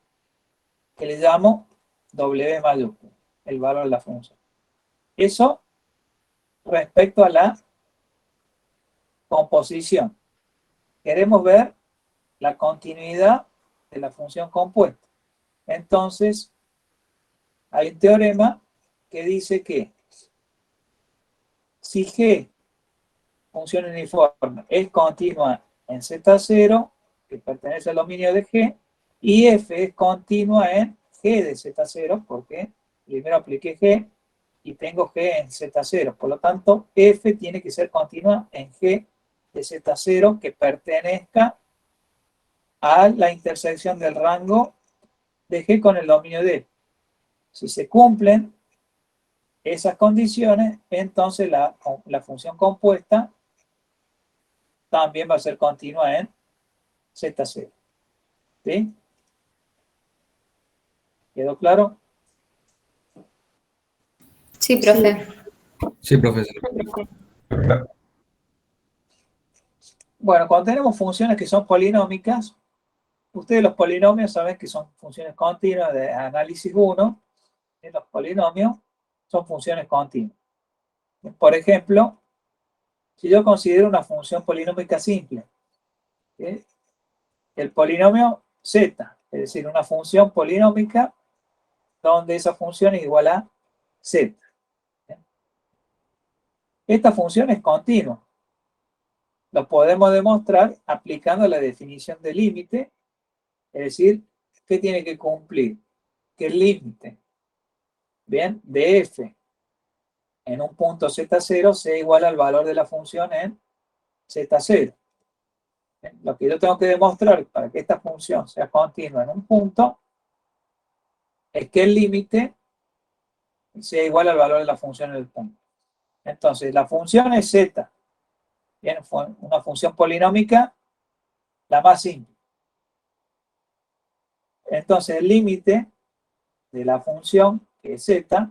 Que le llamo W mayúscula, el valor de la función. Eso respecto a la composición. Queremos ver la continuidad de la función compuesta. Entonces, hay un teorema que dice que si G, función uniforme, es continua en Z0, que pertenece al dominio de G, y F es continua en G de Z0, porque primero apliqué G y tengo G en Z0. Por lo tanto, F tiene que ser continua en G de Z0 que pertenezca a la intersección del rango de G con el dominio D. Si se cumplen esas condiciones, entonces la función compuesta también va a ser continua en Z0. ¿Sí? ¿Quedó claro? Sí, profe. Sí, profesor. Bueno, cuando tenemos funciones que son polinómicas, ustedes los polinomios saben que son funciones continuas de análisis 1. Los polinomios son funciones continuas. Por ejemplo, si yo considero una función polinómica simple, ¿sí? El polinomio z, es decir, una función polinómica donde esa función es igual a z. ¿Sí? Esta función es continua. Lo podemos demostrar aplicando la definición de límite, es decir, ¿qué tiene que cumplir? Que el límite, ¿bien?, de f en un punto z0 sea igual al valor de la función en z0. ¿Bien? Lo que yo tengo que demostrar para que esta función sea continua en un punto es que el límite sea igual al valor de la función en el punto. Entonces, la función es z. Bien, una función polinómica, la más simple. Entonces, el límite de la función, que es z,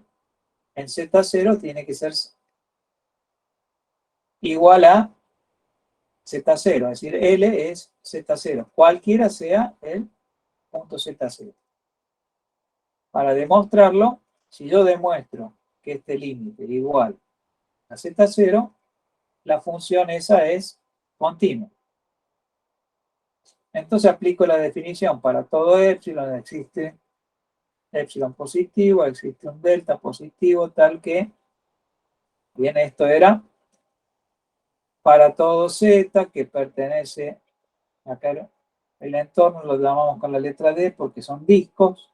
en z0 tiene que ser igual a z0, es decir, L es z0, cualquiera sea el punto z0. Para demostrarlo, si yo demuestro que este límite es igual a z0, la función esa es continua. Entonces aplico la definición para todo epsilon, existe epsilon positivo, existe un delta positivo, tal que, bien, esto era para todo z que pertenece, acá el entorno lo llamamos con la letra D porque son discos.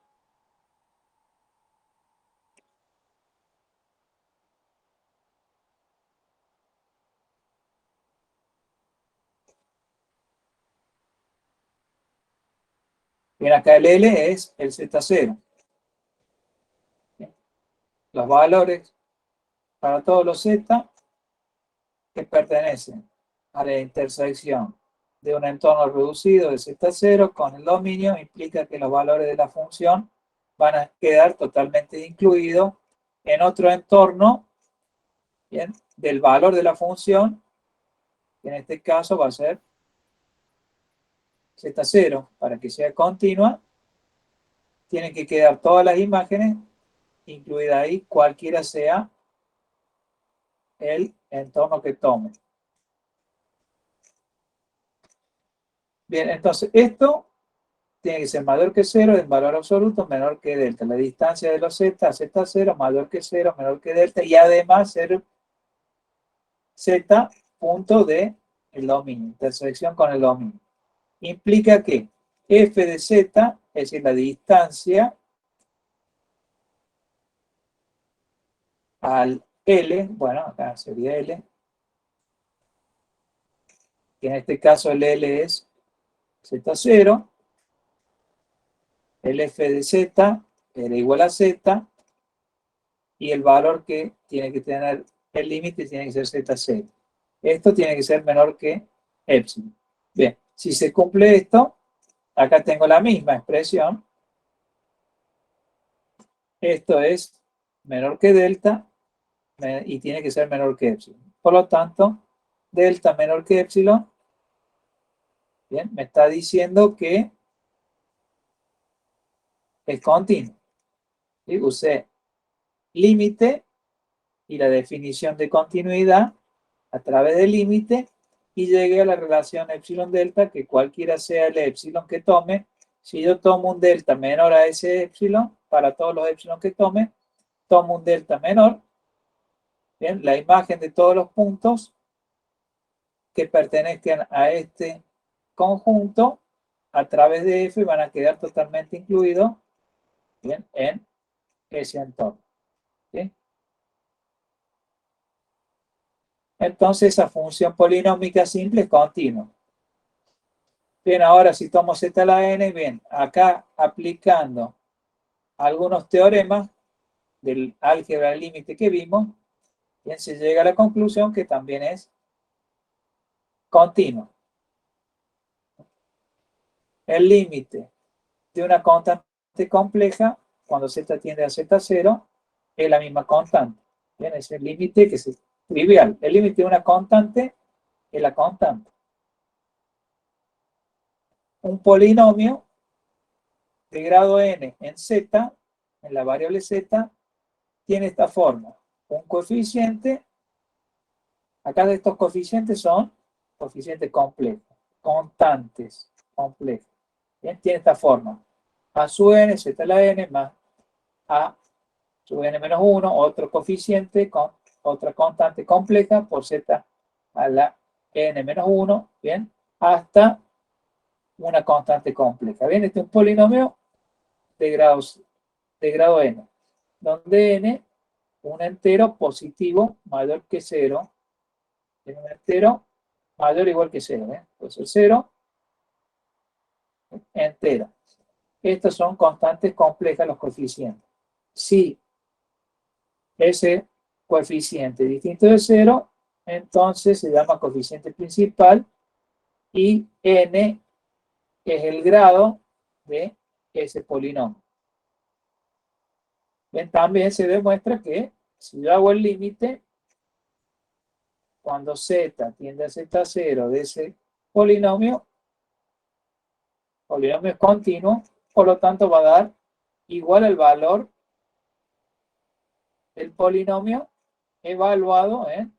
Bien, acá el L es el Z0. Los valores para todos los Z que pertenecen a la intersección de un entorno reducido de Z0 con el dominio implica que los valores de la función van a quedar totalmente incluidos en otro entorno, ¿bien?, del valor de la función, que en este caso va a ser Z0. Para que sea continua, tienen que quedar todas las imágenes incluida ahí, cualquiera sea el entorno que tome. Bien, entonces esto tiene que ser mayor que 0 en valor absoluto, menor que delta. La distancia de los z a z0 mayor que 0, menor que delta, y además ser z punto de el dominio, intersección con el dominio. Implica que f de z, es decir, la distancia al L, bueno, acá sería L, que en este caso el L es Z0, el f de z era igual a z, y el valor que tiene que tener el límite tiene que ser z0. Esto tiene que ser menor que epsilon. Bien, si se cumple esto, acá tengo la misma expresión. Esto es menor que delta y tiene que ser menor que epsilon. Por lo tanto, delta menor que epsilon, bien, me está diciendo que es continuo. ¿Sí? Usé límite y la definición de continuidad a través del límite y llegué a la relación epsilon delta, que cualquiera sea el epsilon que tome, si yo tomo un delta menor a ese epsilon, para todos los epsilon que tome, tomo un delta menor, bien, la imagen de todos los puntos que pertenezcan a este conjunto a través de f van a quedar totalmente incluidos, bien, en ese entorno. ¿Sí? Entonces esa función polinómica simple es continua. Bien, ahora si tomo z a la n, bien, acá aplicando algunos teoremas del álgebra del límite que vimos, bien, se llega a la conclusión que también es continua. El límite de una constante compleja, cuando z tiende a z0, es la misma constante. Bien, es el límite que es trivial. El límite de una constante es la constante. Un polinomio de grado n en z, en la variable z, tiene esta forma. Un coeficiente, acá de estos coeficientes son coeficientes complejos, constantes complejos. Bien, tiene esta forma. A sub n, z a la n, más a sub n menos 1, otro coeficiente con otra constante compleja por z a la n menos 1, bien, hasta una constante compleja. Bien, este es un polinomio de grado n, donde n, un entero positivo mayor que 0, es un entero mayor o igual que 0, pues el 0, entero. Estos son constantes complejas, los coeficientes. Si ese coeficiente es distinto de 0, entonces se llama coeficiente principal y n es el grado de ese polinomio. Bien, también se demuestra que si yo hago el límite, cuando z tiende a z0 de ese polinomio es continuo, por lo tanto va a dar igual al valor del polinomio evaluado en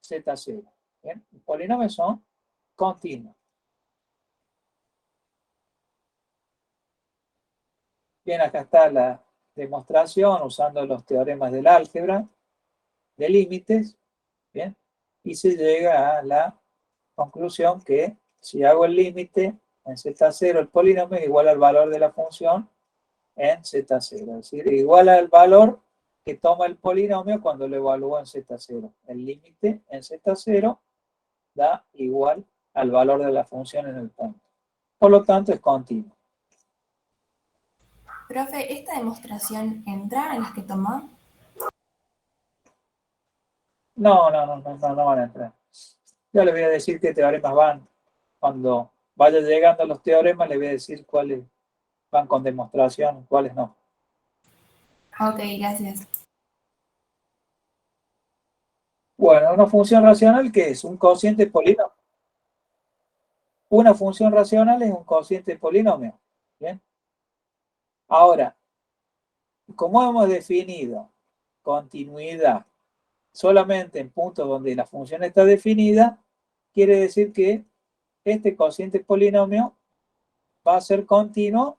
z0. Bien, los polinomios son continuos. Bien, acá está la demostración usando los teoremas del álgebra de límites. Bien, y se llega a la conclusión que si hago el límite en z0, el polinomio es igual al valor de la función en z0. Es decir, igual al valor que toma el polinomio cuando lo evalúo en z0. El límite en z0 da igual al valor de la función en el punto. Por lo tanto, es continuo. Profe, ¿esta demostración entra en las que tomó? No van a entrar. Yo le voy a decir qué teoremas van. Cuando vaya llegando a los teoremas, le voy a decir cuáles van con demostración, cuáles no. Ok, gracias. Bueno, una función racional, ¿qué es? Un cociente polinomio. Una función racional es un cociente polinomio. ¿Bien? Ahora, como hemos definido continuidad solamente en puntos donde la función está definida, quiere decir que este cociente polinomio va a ser continuo,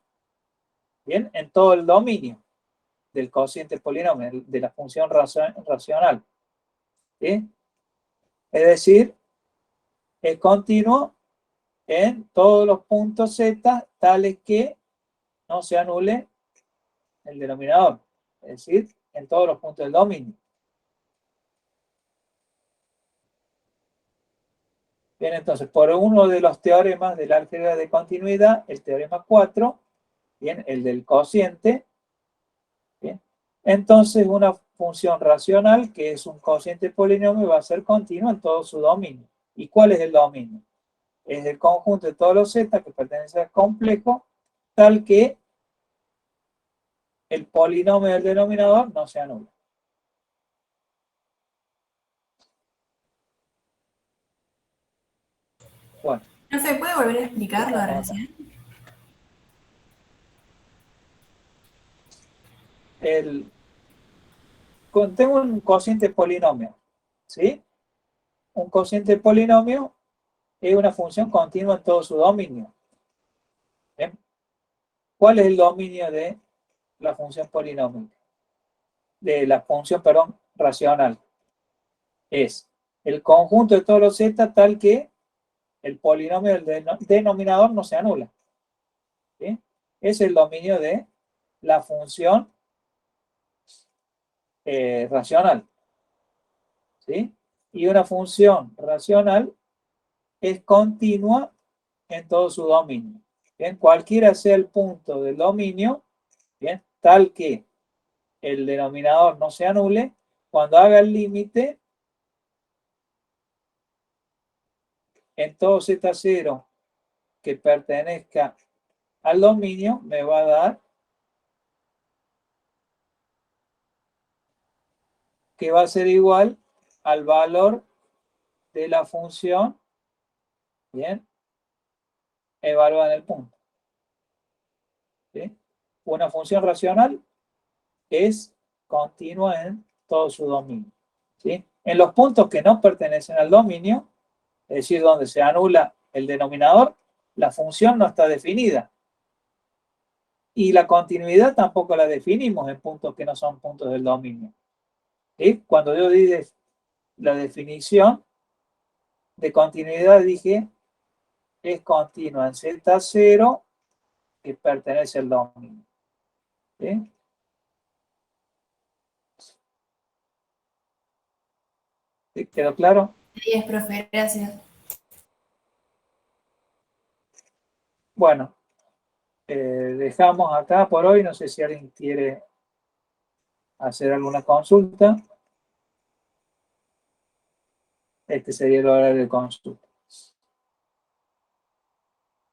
¿bien?, en todo el dominio del cociente polinomio, de la función racional. ¿Sí? Es decir, es continuo en todos los puntos z tales que no se anule el denominador. Es decir, en todos los puntos del dominio. Bien, entonces, por uno de los teoremas del álgebra de continuidad, el teorema 4, bien, el del cociente, bien, entonces una función racional, que es un cociente polinomio, va a ser continua en todo su dominio. ¿Y cuál es el dominio? Es el conjunto de todos los z que pertenecen al complejo, tal que el polinomio del denominador no se anula. Bueno. ¿No se puede volver a explicar lo de recién? Tengo un cociente polinomio, ¿sí? Un cociente polinomio es una función continua en todo su dominio. ¿Bien? ¿Cuál es el dominio de la función polinómica? De la función, perdón, racional. Es el conjunto de todos los z tal que el polinomio del denominador no se anula. ¿sí? Es el dominio de la función racional, ¿sí? Y una función racional es continua en todo su dominio. Bien, cualquiera sea el punto del dominio, bien, tal que el denominador no se anule, cuando haga el límite, en todo Z0 que pertenezca al dominio, me va a dar que va a ser igual al valor de la función, bien, evaluada en el punto. ¿Sí? Una función racional es continua en todo su dominio. ¿Sí? En los puntos que no pertenecen al dominio, es decir, donde se anula el denominador, la función no está definida. Y la continuidad tampoco la definimos en puntos que no son puntos del dominio. ¿Sí? Cuando yo di la definición de continuidad, dije es continua en Z0 que pertenece al dominio. ¿Sí? ¿Sí? ¿Quedó claro? Sí, profe, gracias. Bueno, dejamos acá por hoy. No sé si alguien quiere hacer alguna consulta. Este sería el horario de consulta.